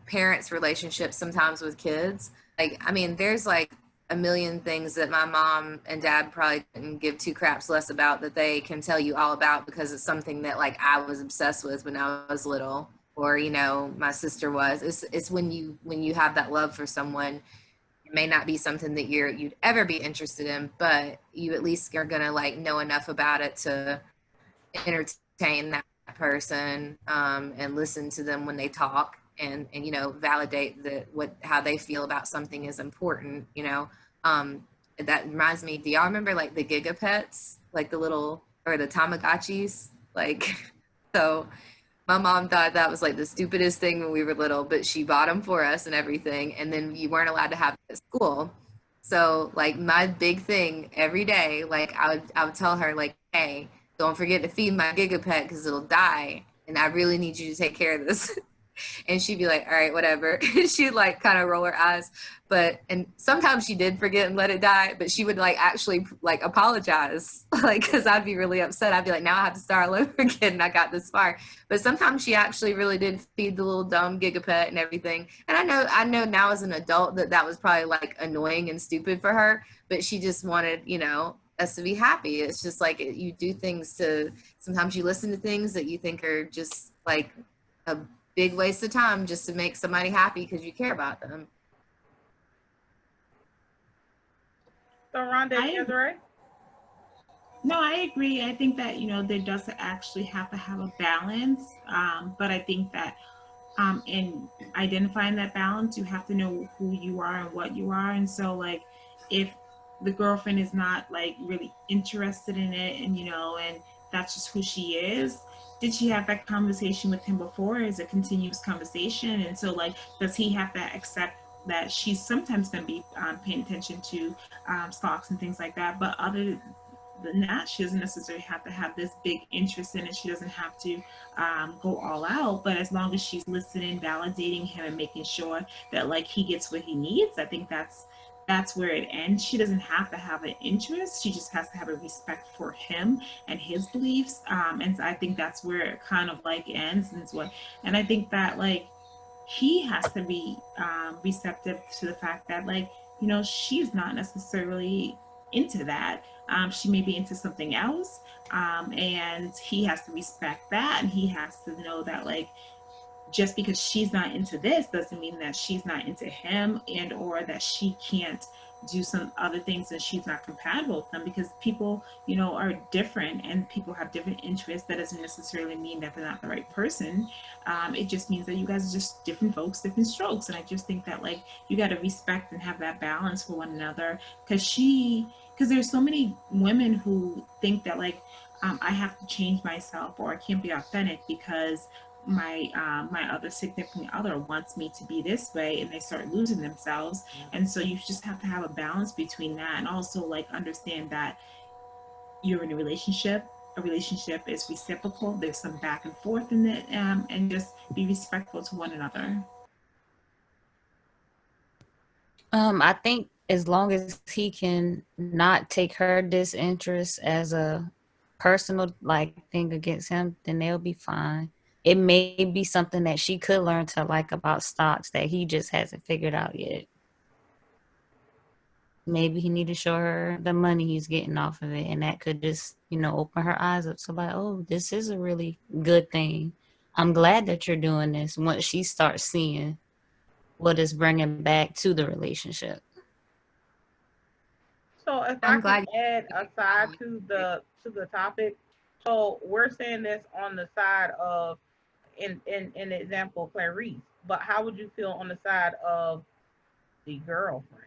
parents' relationships sometimes with kids. Like, I mean, there's like a million things that my mom and dad probably didn't give two craps less about that they can tell you all about because it's something that, like, I was obsessed with when I was little, or, you know, my sister was. It's when you have that love for someone, it may not be something that you'd ever be interested in, but you at least are gonna, like, know enough about it to entertain that person, and listen to them when they talk, and you know, validate how they feel about something is important, you know. That reminds me, do y'all remember, like, the Gigapets, like the little, or the Tamagotchis, like so my mom thought that was like the stupidest thing when we were little, but she bought them for us and everything. And then you weren't allowed to have it at school. So, like, my big thing every day, like, I would tell her, like, hey, don't forget to feed my Gigapet because it'll die. And I really need you to take care of this. And she'd be like, all right, whatever. She'd, like, kind of roll her eyes. And sometimes she did forget and let it die, but she would, like, actually, like, apologize, like, because I'd be really upset. I'd be like, now I have to start all over again, and I got this far. But sometimes she actually really did feed the little dumb Gigapet and everything. And I know now as an adult that was probably, like, annoying and stupid for her, but she just wanted, you know, us to be happy. It's just like, you do things sometimes you listen to things that you think are just like a big waste of time just to make somebody happy because you care about them. Theronda and Desiree? No, I agree. I think that, you know, there does actually have to have a balance. But I think that in identifying that balance, you have to know who you are and what you are. And so, like, if the girlfriend is not, like, really interested in it, and, you know, and that's just who she is, did she have that conversation with him before? Is it continuous conversation? And so, like, does he have to accept that she's sometimes going to be paying attention to stocks and things like that, but other than that, she doesn't necessarily have to have this big interest in it. She doesn't have to go all out, but as long as she's listening, validating him, and making sure that, like, he gets what he needs, I think that's where it ends. She doesn't have to have an interest. She just has to have a respect for him and his beliefs. And so I think that's where it kind of, like, ends. And I think that, like, he has to be receptive to the fact that, like, you know, she's not necessarily into that. She may be into something else, and he has to respect that, and he has to know that, like, just because she's not into this doesn't mean that she's not into him, and or that she can't do some other things and she's not compatible with them, because people, you know, are different and people have different interests. That doesn't necessarily mean that they're not the right person. It just means that you guys are just different folks, different strokes. And I just think that, like, you got to respect and have that balance for one another, because there's so many women who think that, like, I have to change myself, or I can't be authentic because my other significant other wants me to be this way, and they start losing themselves. And so you just have to have a balance between that, and also, like, understand that you're in a relationship. A relationship is reciprocal. There's some back and forth in it, and just be respectful to one another. I think as long as he can not take her disinterest as a personal thing against him, then they'll be fine. It may be something that she could learn to like about stocks that he just hasn't figured out yet. Maybe he need to show her the money he's getting off of it, and that could just, open her eyes up to oh, this is a really good thing. I'm glad that you're doing this once she starts seeing what is bringing back to the relationship. So if I I'm can glad. add a side to the topic, so we're saying this on the side of in example Clarice, but how would you feel on the side of the girlfriend?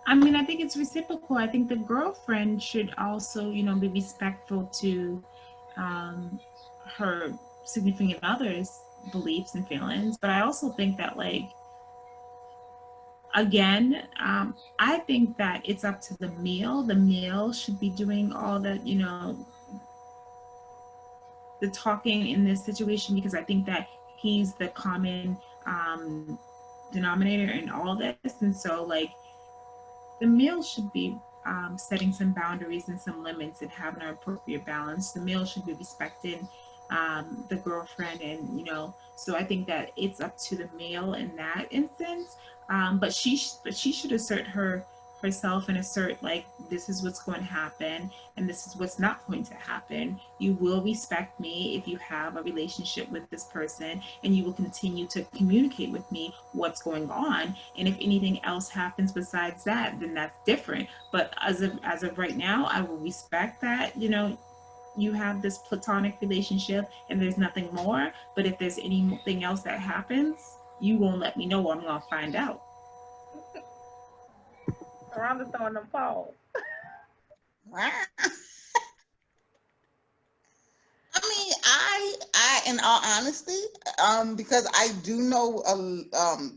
I mean, I think it's reciprocal. I think the girlfriend should also, be respectful to her significant other's beliefs and feelings. But I also think that, again, I think that it's up to the male. The male should be doing all the talking in this situation, because I think that he's the common denominator in all this. And so, the male should be setting some boundaries and some limits and having an appropriate balance. The male should be respecting the girlfriend, and so I think that it's up to the male in that instance. But she should assert herself and assert, this is what's going to happen and this is what's not going to happen. You will respect me if you have a relationship with this person, and you will continue to communicate with me what's going on. And if anything else happens besides that, then that's different. But as of right now, I will respect that, you have this platonic relationship and there's nothing more. But if there's anything else that happens, you won't let me know, or I'm gonna find out. Theronda throwing them paws. Wow. I mean, I, in all honesty, because I do know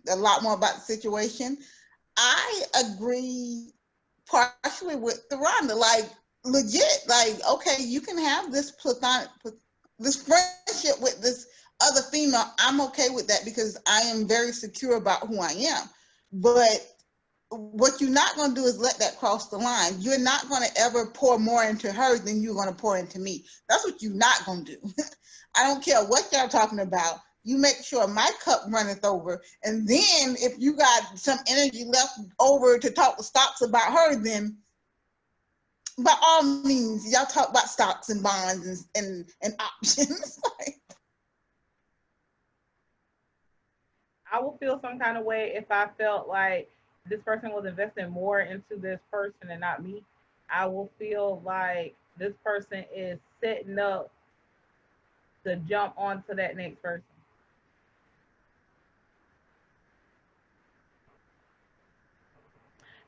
a lot more about the situation, I agree partially with Theronda. Legit, okay, you can have this this friendship with this other female. I'm okay with that because I am very secure about who I am. But what you're not going to do is let that cross the line. You're not going to ever pour more into her than you're going to pour into me. That's what you're not going to do. I don't care what y'all talking about. You make sure my cup runneth over. And then if you got some energy left over to talk to stocks about her, then by all means, y'all talk about stocks and bonds and options. I will feel some kind of way if I felt like this person was investing more into this person and not me. I will feel like this person is setting up to jump onto that next person.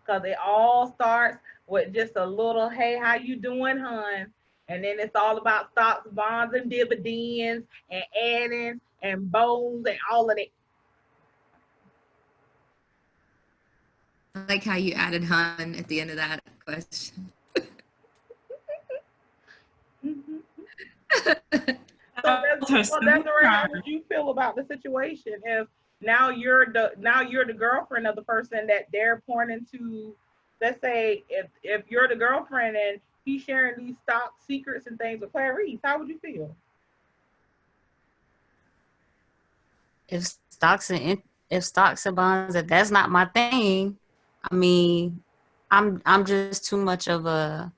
Because it all starts with just a little, hey, how you doing, hon? And then it's all about stocks, bonds, and dividends, and adding, and bones, and all of it. I like how you added hun at the end of that question. So Desiree, how would you feel about the situation if now you're the girlfriend of the person that they're pouring into? Let's say if you're the girlfriend and he's sharing these stock secrets and things with Clarice, how would you feel? If stocks and bonds, if that's not my thing, I mean, I'm just too much of a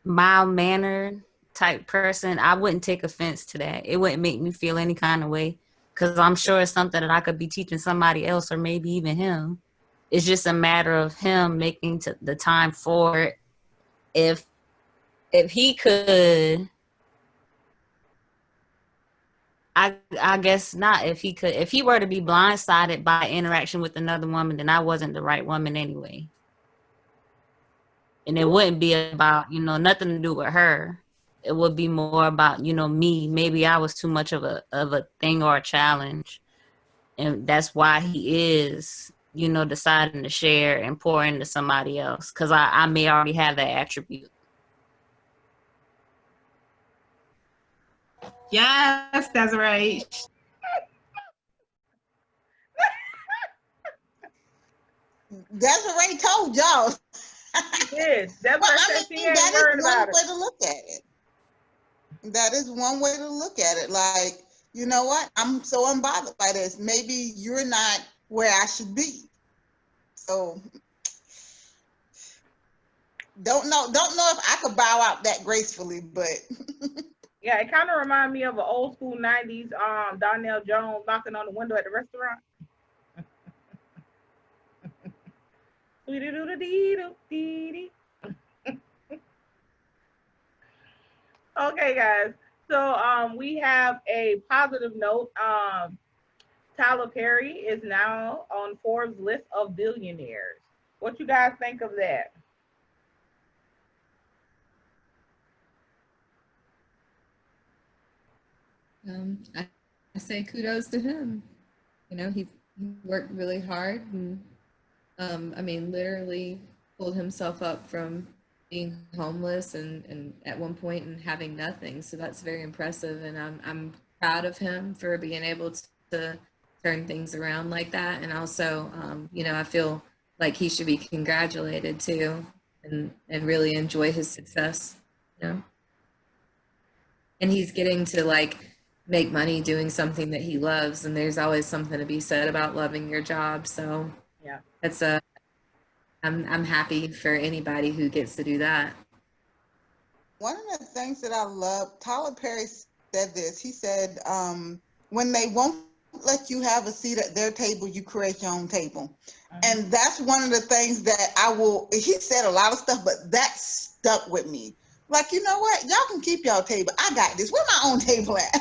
mild-mannered type person. I wouldn't take offense to that. It wouldn't make me feel any kind of way, because I'm sure it's something that I could be teaching somebody else, or maybe even him. It's just a matter of him making the time for it. If he could, I guess not. If he were to be blindsided by interaction with another woman, then I wasn't the right woman anyway. And it wouldn't be about, nothing to do with her. It would be more about, me. Maybe I was too much of a thing or a challenge. And that's why he is, deciding to share and pour into somebody else. Because I may already have that attribute. Yes, Desiree. Desiree told y'all. She did. That's Well, why I I said she mean, ain't that is worried one about it. way to look at it. That is one way to look at it. Like, you know what? I'm so unbothered by this. Maybe you're not where I should be. So don't know if I could bow out that gracefully, but Yeah, it kind of reminds me of an old school '90s Donnell Jones knocking on the window at the restaurant. Okay, guys. So we have a positive note. Tyler Perry is now on Forbes list of billionaires. What you guys think of that? I say kudos to him. You know, he worked really hard and I mean, literally pulled himself up from being homeless and at one point and having nothing. So that's very impressive, and I'm proud of him for being able to turn things around like that. And also, you know, I feel like he should be congratulated too, and really enjoy his success. You know, and he's getting to like make money doing something that he loves, and there's always something to be said about loving your job. So Yeah. that's a I'm happy for anybody who gets to do that. one of the things that I love, Tyler Perry said this. He said, when they won't let you have a seat at their table, you create your own table. And that's one of the things that he said a lot of stuff, but that stuck with me. Like, you know what? Y'all can keep y'all table. I got this. Where my own table at?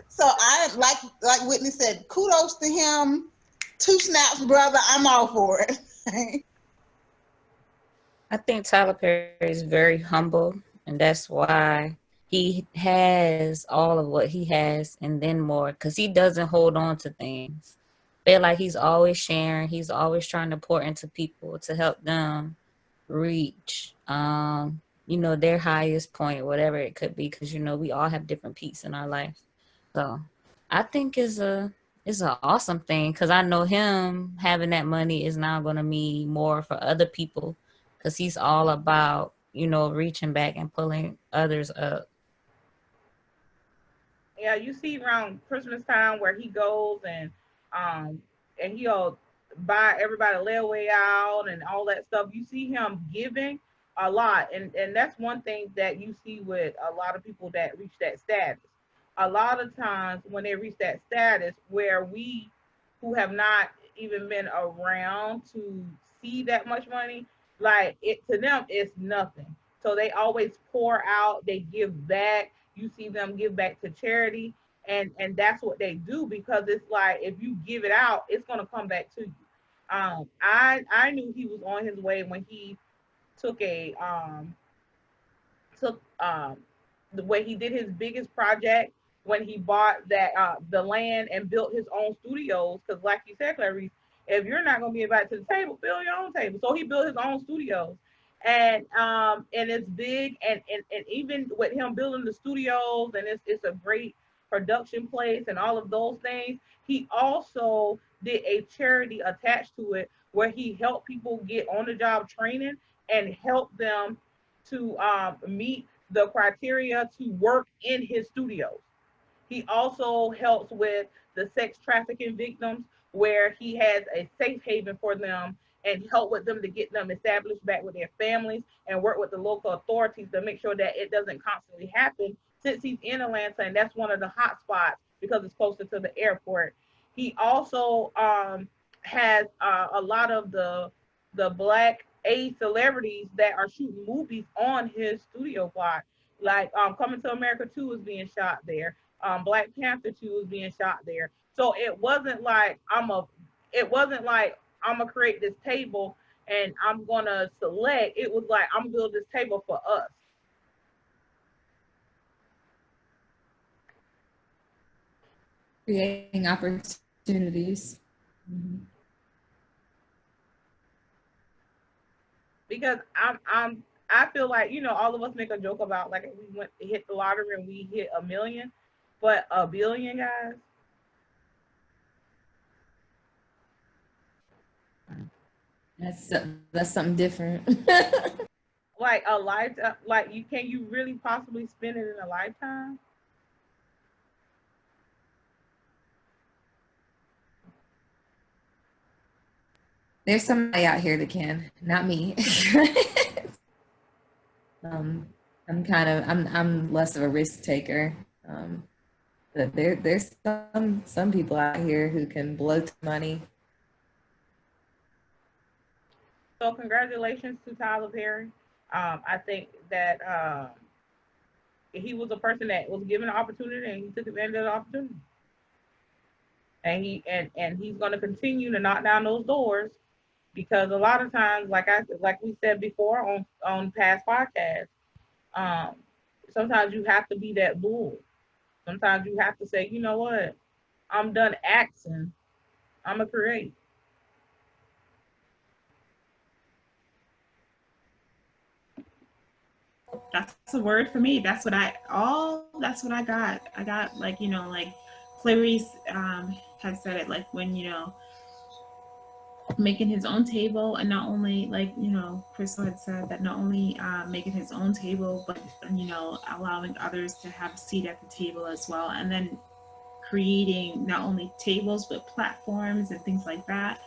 So I, like Whitney said, kudos to him. 2 snaps, brother. I'm all for it. I think Tyler Perry is very humble, and that's why he has all of what he has and then more, because he doesn't hold on to things. Feel like he's always sharing, he's always trying to pour into people to help them reach you know, their highest point, whatever it could be, because you know we all have different peaks in our life. So I think it's an awesome thing, because I know him having that money is now going to mean more for other people, because he's all about, you know, reaching back and pulling others up. Yeah, you see around Christmas time where he goes um and he'll buy everybody layaway out and all that stuff. You see him giving a lot, and that's one thing that you see with a lot of people that reach that status. A lot of times when they reach that status, where we who have not even been around to see that much money, like it to them it's nothing. So they always pour out, they give back. You see them give back to charity, and that's what they do, because it's like if you give it out, it's going to come back to you. I knew he was on his way when he took a took the way he did his biggest project, when he bought that the land and built his own studios. Because like you said, Clarice, if you're not going to be invited to the table, build your own table. So he built his own studios, and it's big, and even with him building the studios, and it's a great production place and all of those things. He also did a charity attached to it, where he helped people get on the job training and help them to meet the criteria to work in his studios. He also helps with the sex trafficking victims, where he has a safe haven for them and help with them to get them established back with their families, and work with the local authorities to make sure that it doesn't constantly happen, since he's in Atlanta and that's one of the hot spots because it's closer to the airport. He also has a lot of the black A celebrities that are shooting movies on his studio plot. Like Coming to America 2 is being shot there. Black Panther 2 is being shot there. So it wasn't like I'm gonna create this table and I'm gonna select. It was like I'm gonna build this table for us. Creating opportunities. Mhm. Because I feel like, all of us make a joke about like if we went to hit the lottery and we hit a million, but a billion, guys. That's something different. Like a lifetime, like you really possibly spend it in a lifetime? There's somebody out here that can, not me. I'm less of a risk taker. But there's some people out here who can blow money. So congratulations to Tyler Perry. I think that he was a person that was given an opportunity and he took advantage of the opportunity. And he's going to continue to knock down those doors, because a lot of times, like we said before on past podcasts, sometimes you have to be that bull. Sometimes you have to say, you know what, I'm done acting. I'm gonna create. That's a word for me. That's what I got. I got, like, like Clarice had said it, like, when, making his own table, and not only, like, Crystal had said that, not only making his own table, but allowing others to have a seat at the table as well, and then creating not only tables but platforms and things like that.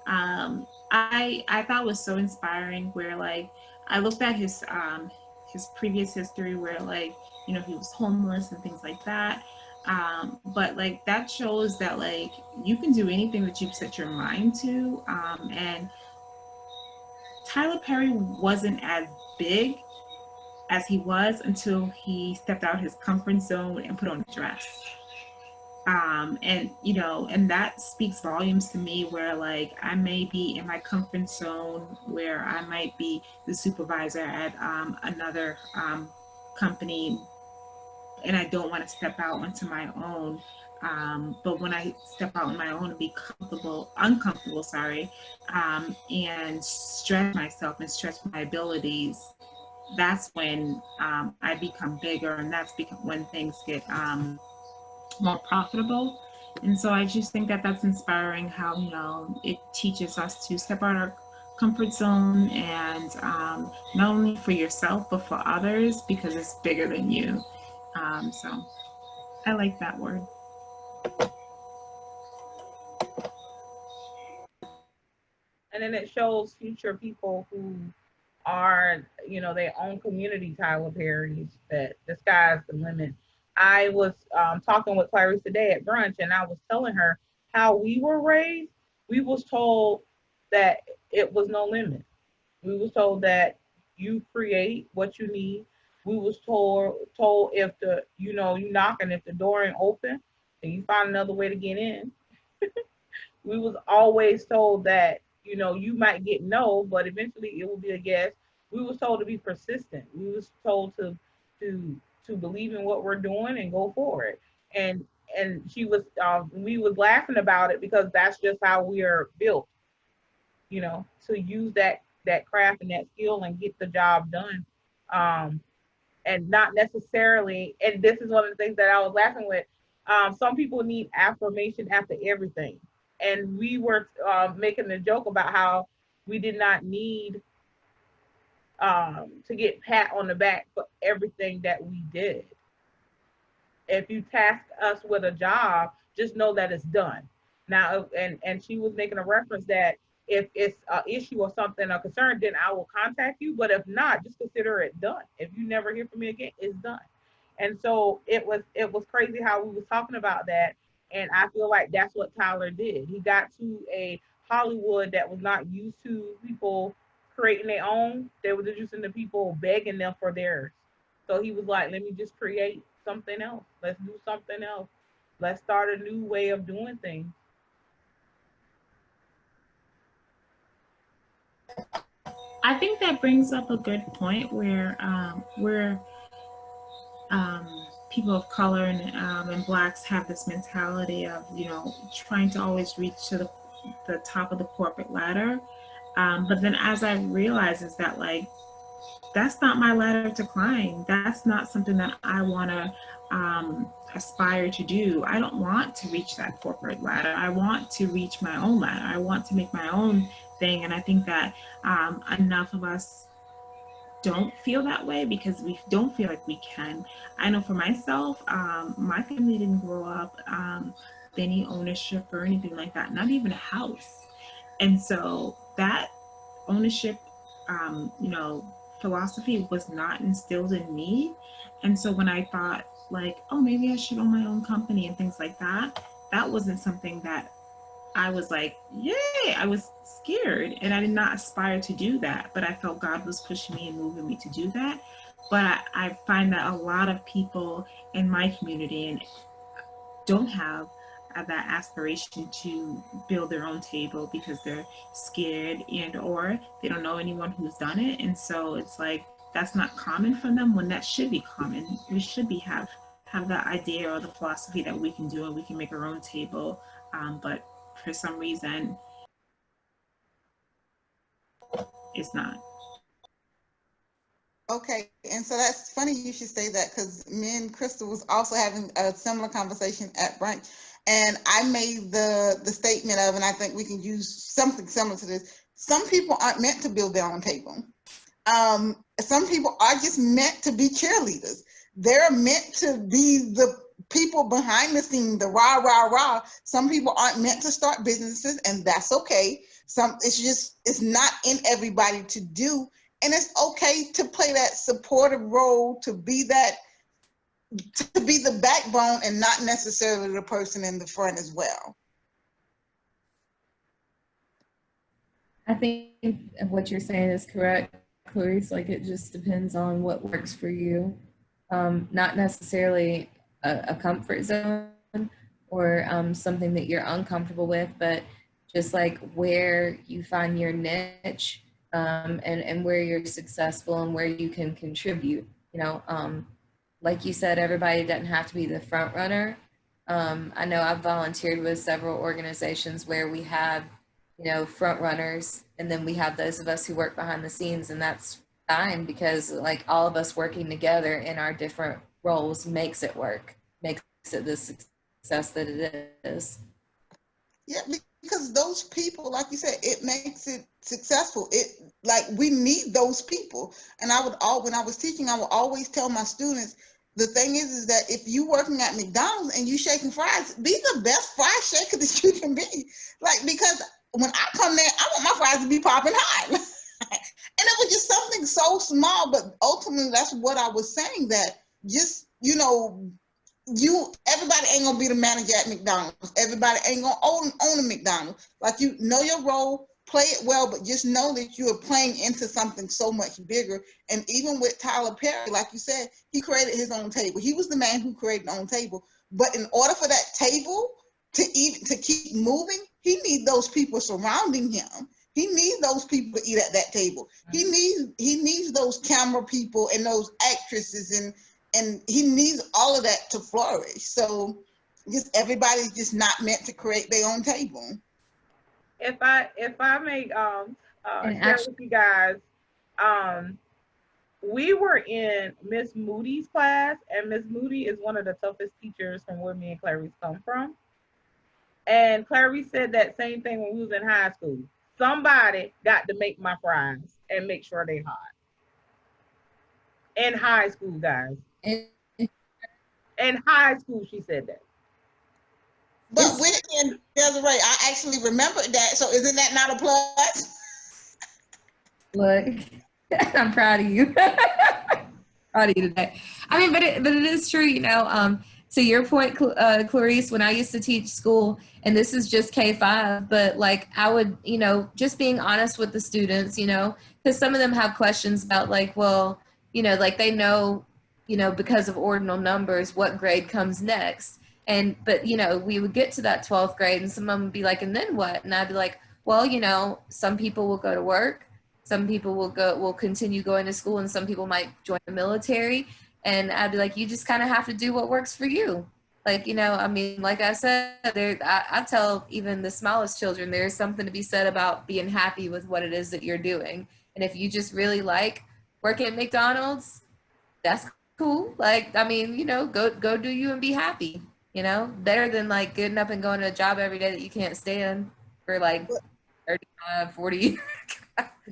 I thought was so inspiring, where, like, I looked at his previous history, where, like, he was homeless and things like that. But, like, that shows that, like, you can do anything that you set your mind to. And Tyler Perry wasn't as big as he was until he stepped out of his comfort zone and put on a dress. And that speaks volumes to me, where, like, I may be in my comfort zone, where I might be the supervisor at another company, and I don't want to step out onto my own. But when I step out on my own and be uncomfortable, and stretch myself and stretch my abilities, that's when I become bigger, and that's when things get more profitable. And so I just think that that's inspiring, how it teaches us to step out our comfort zone, and not only for yourself but for others, because it's bigger than you. So I like that word. And then it shows future people who are, their own community Tyler Perry's, that the sky's the limit. I was talking with Clarice today at brunch, and I was telling her how we were raised. We was told that it was no limit. We was told that you create what you need. We was told if you knock, and if the door ain't open, then you find another way to get in. We was always told that, you might get no, but eventually it will be a yes. We was told to be persistent. We was told to believe in what we're doing and go for it. And we was laughing about it, because that's just how we are built, to use that craft and that skill and get the job done. And not necessarily, and this is one of the things that I was laughing with, some people need affirmation after everything. And we were making a joke about how we did not need to get pat on the back for everything that we did. If you task us with a job, just know that it's done. Now, and she was making a reference that if it's an issue or something, a concern, then I will contact you. But if not, just consider it done. If you never hear from me again, it's done. And so it was crazy how we was talking about that. And I feel like that's what Tyler did. He got to a Hollywood that was not used to people creating their own. They were just using the people begging them for theirs. So he was like, let me just create something else. Let's do something else. Let's start a new way of doing things. I think that brings up a good point, where people of color and blacks have this mentality of trying to always reach to the top of the corporate ladder, but then as I realize is that, like, that's not my ladder to climb. That's not something that I want to aspire to do. I don't want to reach that corporate ladder. I want to reach my own ladder. I want to make my own thing. And I think that enough of us don't feel that way because we don't feel like we can. I know for myself, my family didn't grow up with any ownership or anything like that, not even a house. And so that ownership, philosophy was not instilled in me. And so when I thought like, oh, maybe I should own my own company and things like that, that wasn't something that I was like, yay, I was scared and I did not aspire to do that, but I felt God was pushing me and moving me to do that. But I find that a lot of people in my community and don't have that aspiration to build their own table because they're scared and or they don't know anyone who's done it. And so it's like that's not common for them when that should be common. We should be have that idea or the philosophy that we can do and we can make our own table. But for some reason it's not. Okay, and so that's funny you should say that because me and Crystal was also having a similar conversation at brunch, and I made the statement of, and I think we can use something similar to this. Some people aren't meant to build their own table. Some people are just meant to be cheerleaders. They're meant to be the people behind the scene, the rah, rah, rah. Some people aren't meant to start businesses, and that's okay. It's not in everybody to do. And it's okay to play that supportive role, to be the backbone and not necessarily the person in the front as well. I think what you're saying is correct, Clarice. Like it just depends on what works for you. Not necessarily a comfort zone or something that you're uncomfortable with, but just like where you find your niche and where you're successful and where you can contribute. Like you said, everybody doesn't have to be the front runner. I know I've volunteered with several organizations where we have, front runners, and then we have those of us who work behind the scenes, and that's fine because like all of us working together in our different roles makes it work, makes it the success that it is. Yeah, because those people, like you said, it makes it successful. We need those people. And when I was teaching, I would always tell my students, the thing is that if you working at McDonald's and you shaking fries, be the best fry shaker that you can be. Because when I come there, I want my fries to be popping hot. And it was just something so small, but ultimately that's what I was saying, that just, everybody ain't gonna be the manager at McDonald's. Everybody ain't gonna own a McDonald's. You know your role, play it well, but just know that you are playing into something so much bigger. And even with Tyler Perry, like you said, he created his own table. He was the man who created his own table. But in order for that table to keep moving, he needs those people surrounding him. He needs those people to eat at that table. He needs those camera people and those actresses and he needs all of that to flourish. So just everybody's just not meant to create their own table. If I may share with you guys, we were in Miss Moody's class, and Miss Moody is one of the toughest teachers from where me and Clarice come from. And Clarice said that same thing when we was in high school. Somebody got to make my fries and make sure they hot. In high school, guys. In high school, she said that. But Whitney and Desiree, I actually remembered that. So isn't that not a plus? Look, I'm proud of you. Proud of you today. I mean, but it is true, to your point, Clarice, when I used to teach school, and this is just K-5, but like I would, just being honest with the students, because some of them have questions about like, well, like they know, because of ordinal numbers, what grade comes next. But we would get to that 12th grade and some of them would be like, and then what? And I'd be like, well, some people will go to work. Some people will continue going to school, and some people might join the military. And I'd be like, you just kind of have to do what works for you. Like, like I said, I tell even the smallest children, there's something to be said about being happy with what it is that you're doing. And if you just really like work at McDonald's, that's cool. Like, I mean, you know, go do you and be happy. You know, better than like getting up and going to a job every day that you can't stand for like But 35, 40 years.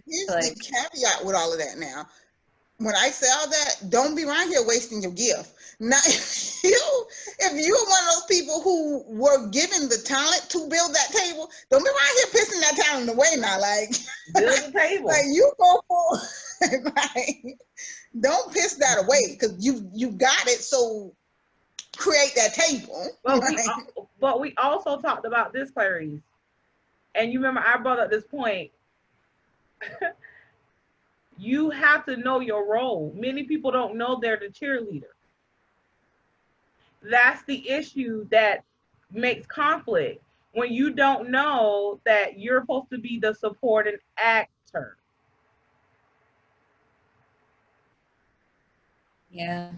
here's the Like, caveat with all of that now. When I say all that, don't be around here wasting your gift. Now, if you're one of those people who were given the talent to build that table, don't be around here pissing that talent away now. Like, Build the table. like you go for, like, don't piss that away because you got it. So create that table. But Right? we also talked about this, Clarice. And you remember I brought up this point. You have to know your role. Many people don't know they're the cheerleader. That's the issue that makes conflict. When you don't know that you're supposed to be the supporting actor. yeah.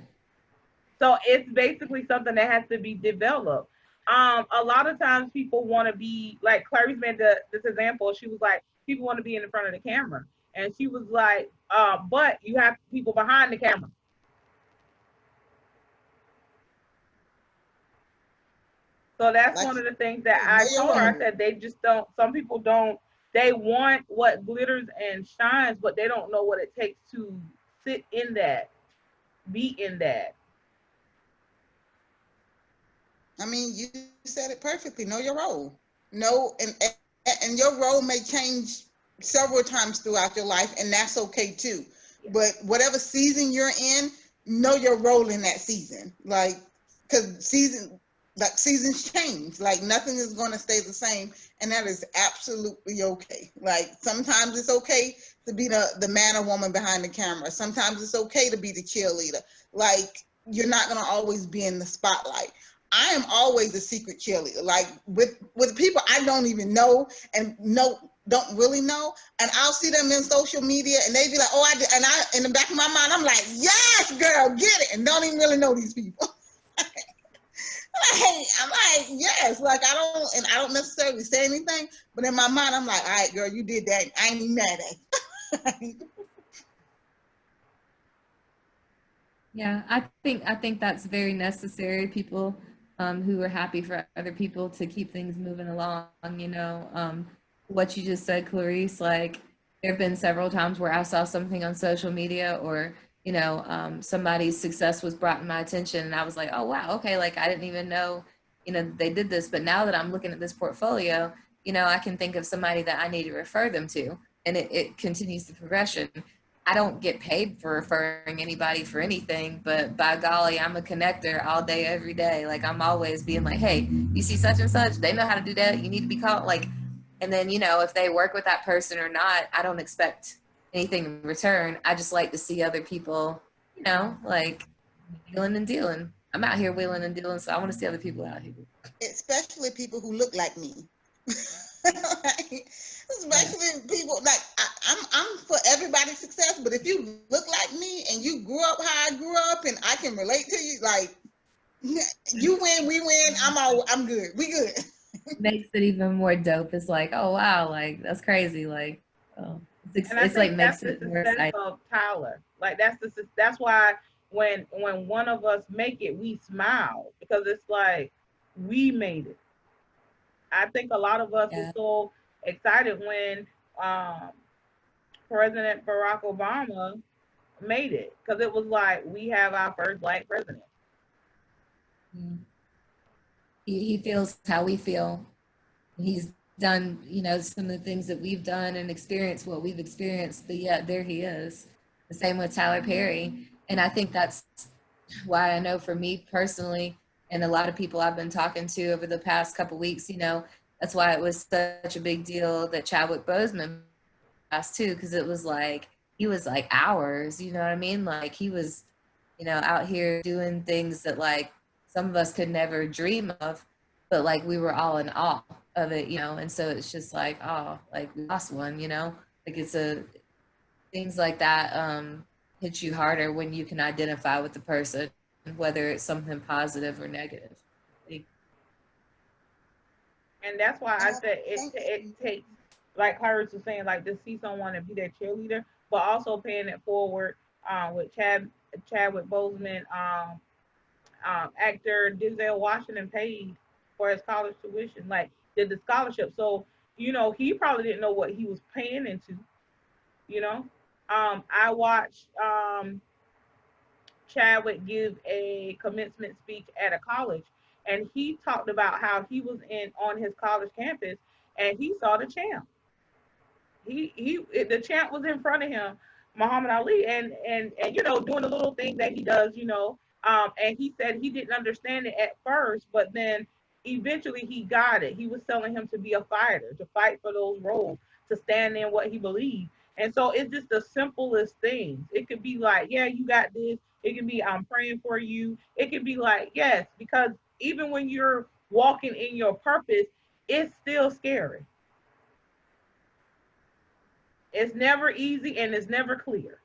So it's basically something that has to be developed. A lot of times people want to be like Clarice made this example. She was like, people want to be in the front of the camera. And she was like, but you have people behind the camera. So that's Like, one of the things that I told her. I said they just don't, some people don't, they want what glitters and shines, but they don't know what it takes to sit in that, be in that. I mean, you said it perfectly. Know your role. Know, and your role may change several times throughout your life, and that's okay too. Yeah. But whatever season you're in, know your role in that season. Like, because seasons change. Like, nothing is going to stay the same, and that is absolutely okay. Like, sometimes it's okay to be the man or woman behind the camera. Sometimes it's okay to be the cheerleader. Like, you're not going to always be in the spotlight. I am always a secret cheerleader. Like, with people I don't even know and don't really know, and I'll see them in social media and they be like, oh, I did, and I, in the back of my mind, I'm like, yes, girl, get it, and don't even really know these people. I'm like, yes, like I don't necessarily say anything, but in my mind, I'm like, all right, girl, you did that. I ain't even mad at you. Yeah, I think that's very necessary. People who are happy for other people to keep things moving along. You know, what you just said, Clarice. Like, there have been several times where I saw something on social media, or you know, somebody's success was brought to my attention, and I was like, oh wow, okay, like I didn't even know, you know, they did this. But now that I'm looking at this portfolio, you know, I can think of somebody that I need to refer them to, and it continues the progression. I don't get paid for referring anybody for anything, but by golly, I'm a connector all day, every day. Like, I'm always being like, hey, you see such and such, they know how to do that. You need to be called. Like, and then, you know, if they work with that person or not, I don't expect anything in return. I just like to see other people, you know, like wheeling and dealing. I'm out here wheeling and dealing, so I want to see other people out here. Especially people who look like me. Especially people like I'm for everybody's success, but if you look like me and you grew up how I grew up and I can relate to you, like, you win, we win, I'm good, we good. Makes it even more dope. It's like, oh wow, like that's crazy. Like, oh, it's like makes it more exciting. Of Tyler. Like that's why when one of us make it, we smile because it's like we made it. I think a lot of us were so excited when President Barack Obama made it because it was like we have our first Black president. He feels how we feel. He's done, you know, some of the things that we've done and experienced what we've experienced, but yet there he is. The same with Tyler Perry. And I think that's why I know for me personally, and a lot of people I've been talking to over the past couple weeks, you know, that's why it was such a big deal that Chadwick Boseman passed too, because it was like, he was like ours, you know what I mean? Like, he was, you know, out here doing things that like some of us could never dream of, but like we were all in awe of it, you know. And so it's just like, oh, like we lost one, you know. Like, it's things like that hit you harder when you can identify with the person, whether it's something positive or negative. And that's why I said it takes like Clarice was saying, like to see someone and be their cheerleader, but also paying it forward with Chadwick Boseman, actor Denzel Washington paid for his college tuition, like did the scholarship. So he probably didn't know what he was paying into. You know, I watched Chadwick give a commencement speech at a college, and he talked about how he was in on his college campus and he saw the champ. The champ was in front of him, Muhammad Ali, and doing the little thing that he does, and he said he didn't understand it at first, but then eventually he got it. He was telling him to be a fighter, to fight for those roles, to stand in what he believed. And so it's just the simplest things. It could be like, yeah, you got this. It can be, I'm praying for you. It can be like, yes, because even when you're walking in your purpose, it's still scary. It's never easy and it's never clear.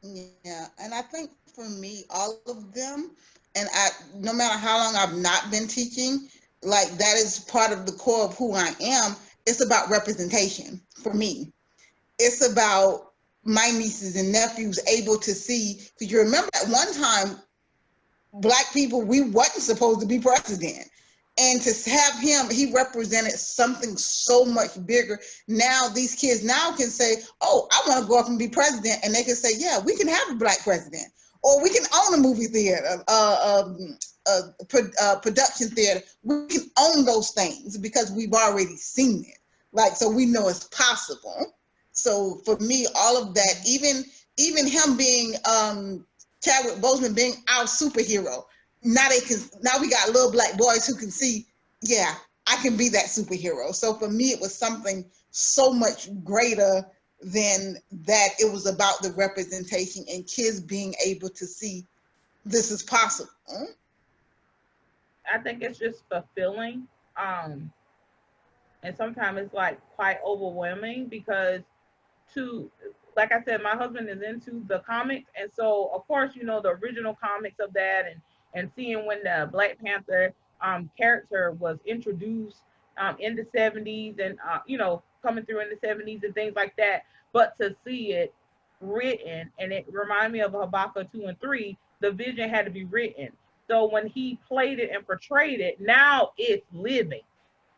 Yeah, and I think for me, all of them, and no matter how long I've not been teaching, like that is part of the core of who I am. It's about representation for me. It's about my nieces and nephews able to see, because you remember at one time, Black people, we wasn't supposed to be president. And to have him, he represented something so much bigger. Now these kids now can say, oh, I want to go up and be president. And they can say, yeah, we can have a Black president. Or we can own a movie theater, production theater. We can own those things because we've already seen it. Like, so we know it's possible. So for me, all of that, even him being Chadwick Boseman being our superhero. Now we got little Black boys who can see, yeah, I can be that superhero. So for me, it was something so much greater than that. It was about the representation and kids being able to see this is possible. I think it's just fulfilling. And sometimes it's like quite overwhelming because to like I said, my husband is into the comics, and so of course, the original comics of that, and seeing when the Black Panther character was introduced in the 70s, and coming through in the 70s and things like that. But to see it written, and it reminded me of Habakkuk 2 and 3, the vision had to be written. So when he played it and portrayed it, now it's living.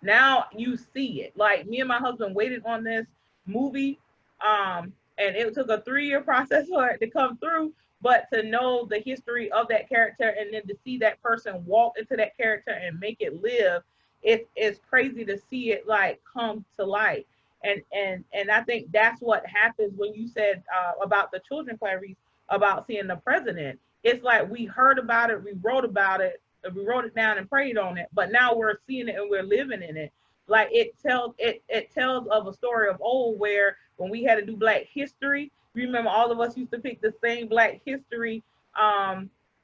Now you see it. Like me and my husband waited on this movie, and it took a 3-year process for it to come through. But to know the history of that character and then to see that person walk into that character and make it live, it's crazy to see it like come to light. And I think that's what happens when you said about the children, Clarice, about seeing the president. It's like we heard about it, we wrote about it, we wrote it down and prayed on it, but now we're seeing it and we're living in it. Like it tells of a story of old where when we had to do Black history, remember all of us used to pick the same Black history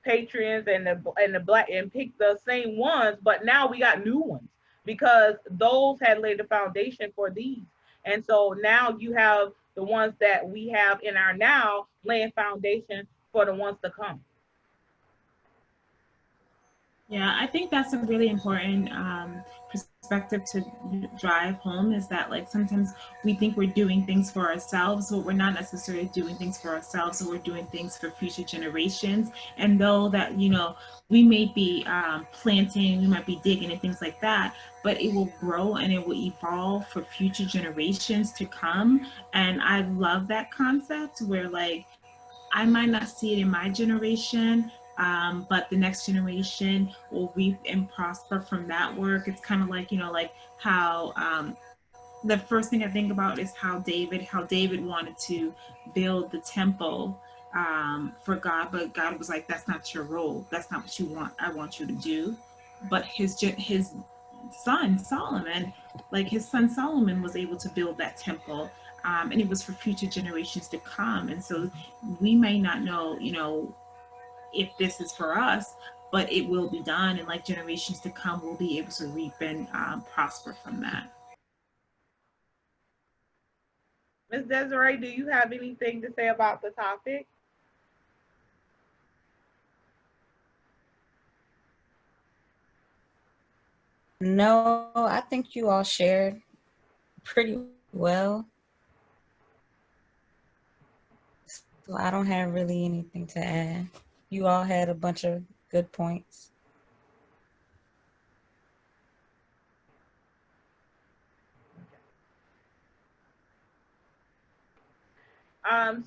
patrons and the Black and pick the same ones, but now we got new ones because those had laid the foundation for these. And so now you have the ones that we have in our now laying foundation for the ones to come. Yeah, I think that's a really important perspective to drive home, is that like sometimes we think we're doing things for ourselves, but we're not necessarily doing things for ourselves, so we're doing things for future generations. And though that, we may be planting, we might be digging and things like that, but it will grow and it will evolve for future generations to come. And I love that concept where like I might not see it in my generation, but the next generation will reap and prosper from that work. It's kind of like, like how the first thing I think about is how David wanted to build the temple for God, but God was like, that's not your role. That's not what you want. I want you to do. But his son Solomon was able to build that temple, and it was for future generations to come. And so we may not know, if this is for us, but it will be done, and like generations to come will be able to reap and prosper from that. Miss Desiree, do you have anything to say about the topic? No, I think you all shared pretty well. So I don't have really anything to add. You all had a bunch of good points.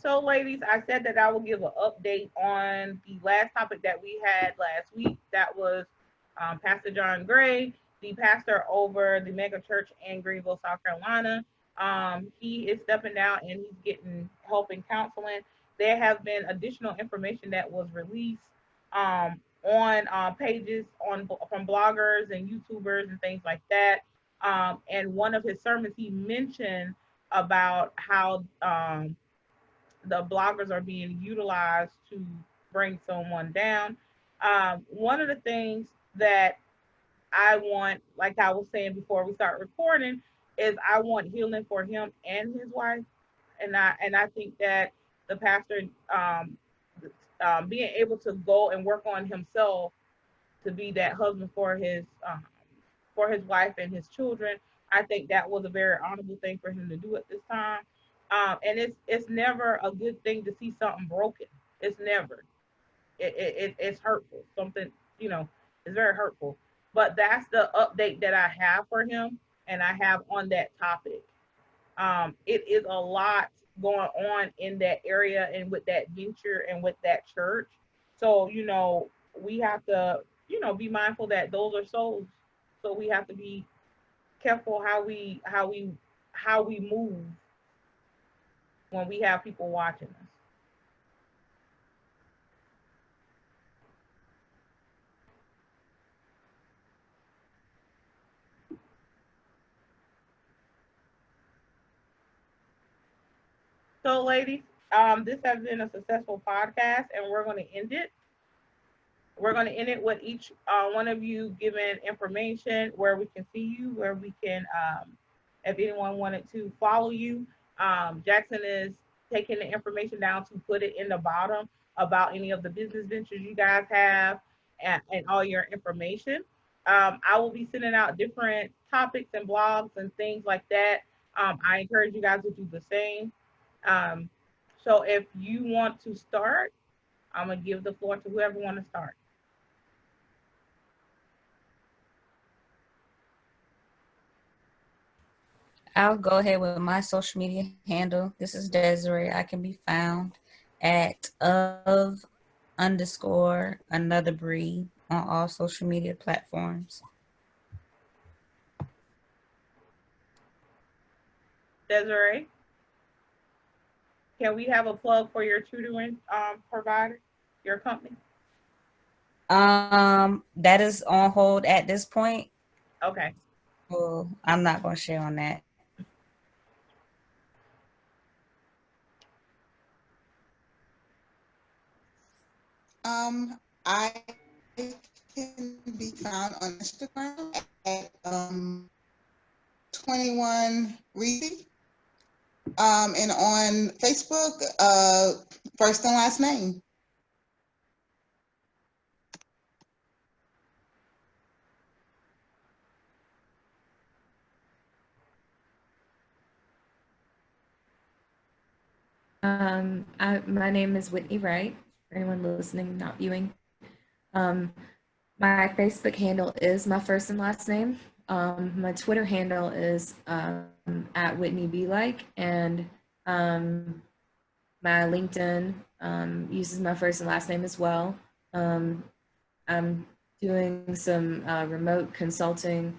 So ladies, I said that I will give an update on the last topic that we had last week. That was Pastor John Gray, the pastor over the mega church in Greenville, South Carolina. He is stepping down and he's getting help and counseling. There have been additional information that was released on pages on from bloggers and YouTubers and things like that. And one of his sermons, he mentioned about how the bloggers are being utilized to bring someone down. One of the things that I want, like I was saying before we start recording, is I want healing for him and his wife, and I think that the pastor being able to go and work on himself to be that husband for his wife and his children. I think that was a very honorable thing for him to do at this time. And it's never a good thing to see something broken. It's never. It's hurtful. Something, you know, it's very hurtful. But that's the update that I have for him, and I have on that topic. It is a lot going on in that area and with that venture and with that church. So, we have to, be mindful that those are souls. So we have to be careful how we move when we have people watching us. So, ladies, this has been a successful podcast, and we're going to end it. We're going to end it with each one of you giving information where we can see you, where we can, if anyone wanted to follow you. Jackson is taking the information down to put it in the bottom about any of the business ventures you guys have and all your information. I will be sending out different topics and blogs and things like that. I encourage you guys to do the same. So if you want to start, I'm going to give the floor to whoever want to start. I'll go ahead with my social media handle. This is Desiree. I can be found at _another_breed on all social media platforms. Desiree, can we have a plug for your tutoring provider, your company? That is on hold at this point. Okay. Well, I'm not going to share on that. I can be found on Instagram at 21 Reese. And on Facebook, first and last name. My name is Whitney Wright, for anyone listening, not viewing. My Facebook handle is my first and last name. My Twitter handle is at Whitney Be Like, and my LinkedIn uses my first and last name as well. I'm doing some remote consulting,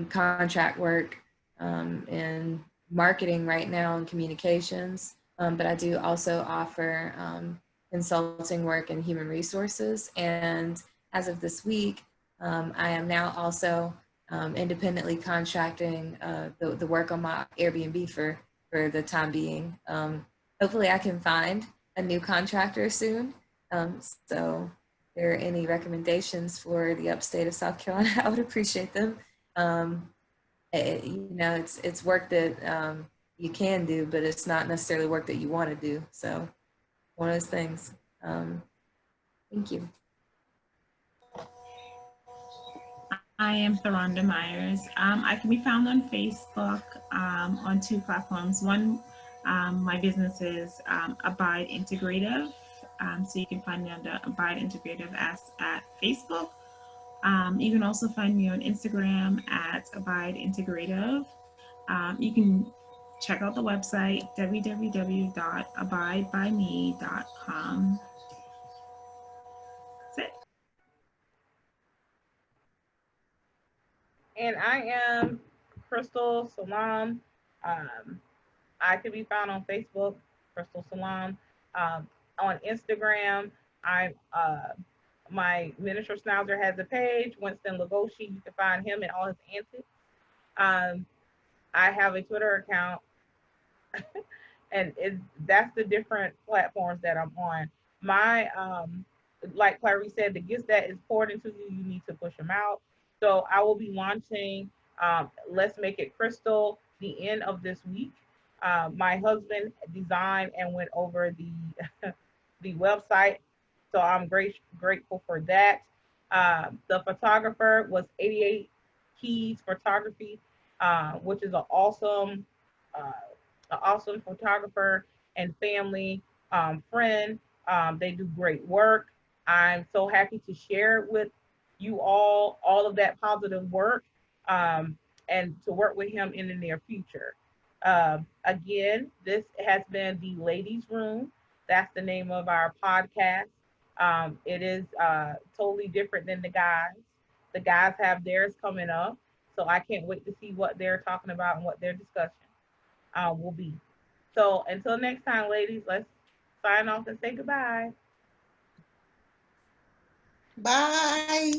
contract work, and marketing right now and communications. But I do also offer consulting work in human resources. And as of this week, I am now also independently contracting the work on my Airbnb for the time being. Hopefully I can find a new contractor soon. So if there are any recommendations for the upstate of South Carolina, I would appreciate them. It's work that you can do, but it's not necessarily work that you want to do. So one of those things. Thank you. I am Theronda Myers. I can be found on Facebook on 2 platforms. One, my business is Abide Integrative. So you can find me under Abide Integrative at Facebook. You can also find me on Instagram at Abide Integrative. You can check out the website www.abidebyme.com. That's it. And I am Crystal Salam. I can be found on Facebook, Crystal Salam. On Instagram, I'm my miniature schnauzer has a page, Winston Lagoshi. You can find him and all his antics. I have a Twitter account, and that's the different platforms that I'm on. My like Clarice said, the gifts that is poured into you, you need to push them out. So I will be launching Let's Make It Crystal the end of this week. My husband designed and went over the the website, so I'm grateful for that. The photographer was 88 Keys Photography, which is uh, an awesome photographer and family friend. They do great work. I'm so happy to share with you all of that positive work, and to work with him in the near future. Again, this has been the Ladies Room. That's the name of our podcast. It is totally different than the guys. The guys have theirs coming up, so I can't wait to see what they're talking about and what their discussion will be. So until next time, ladies, let's sign off and say goodbye. Bye.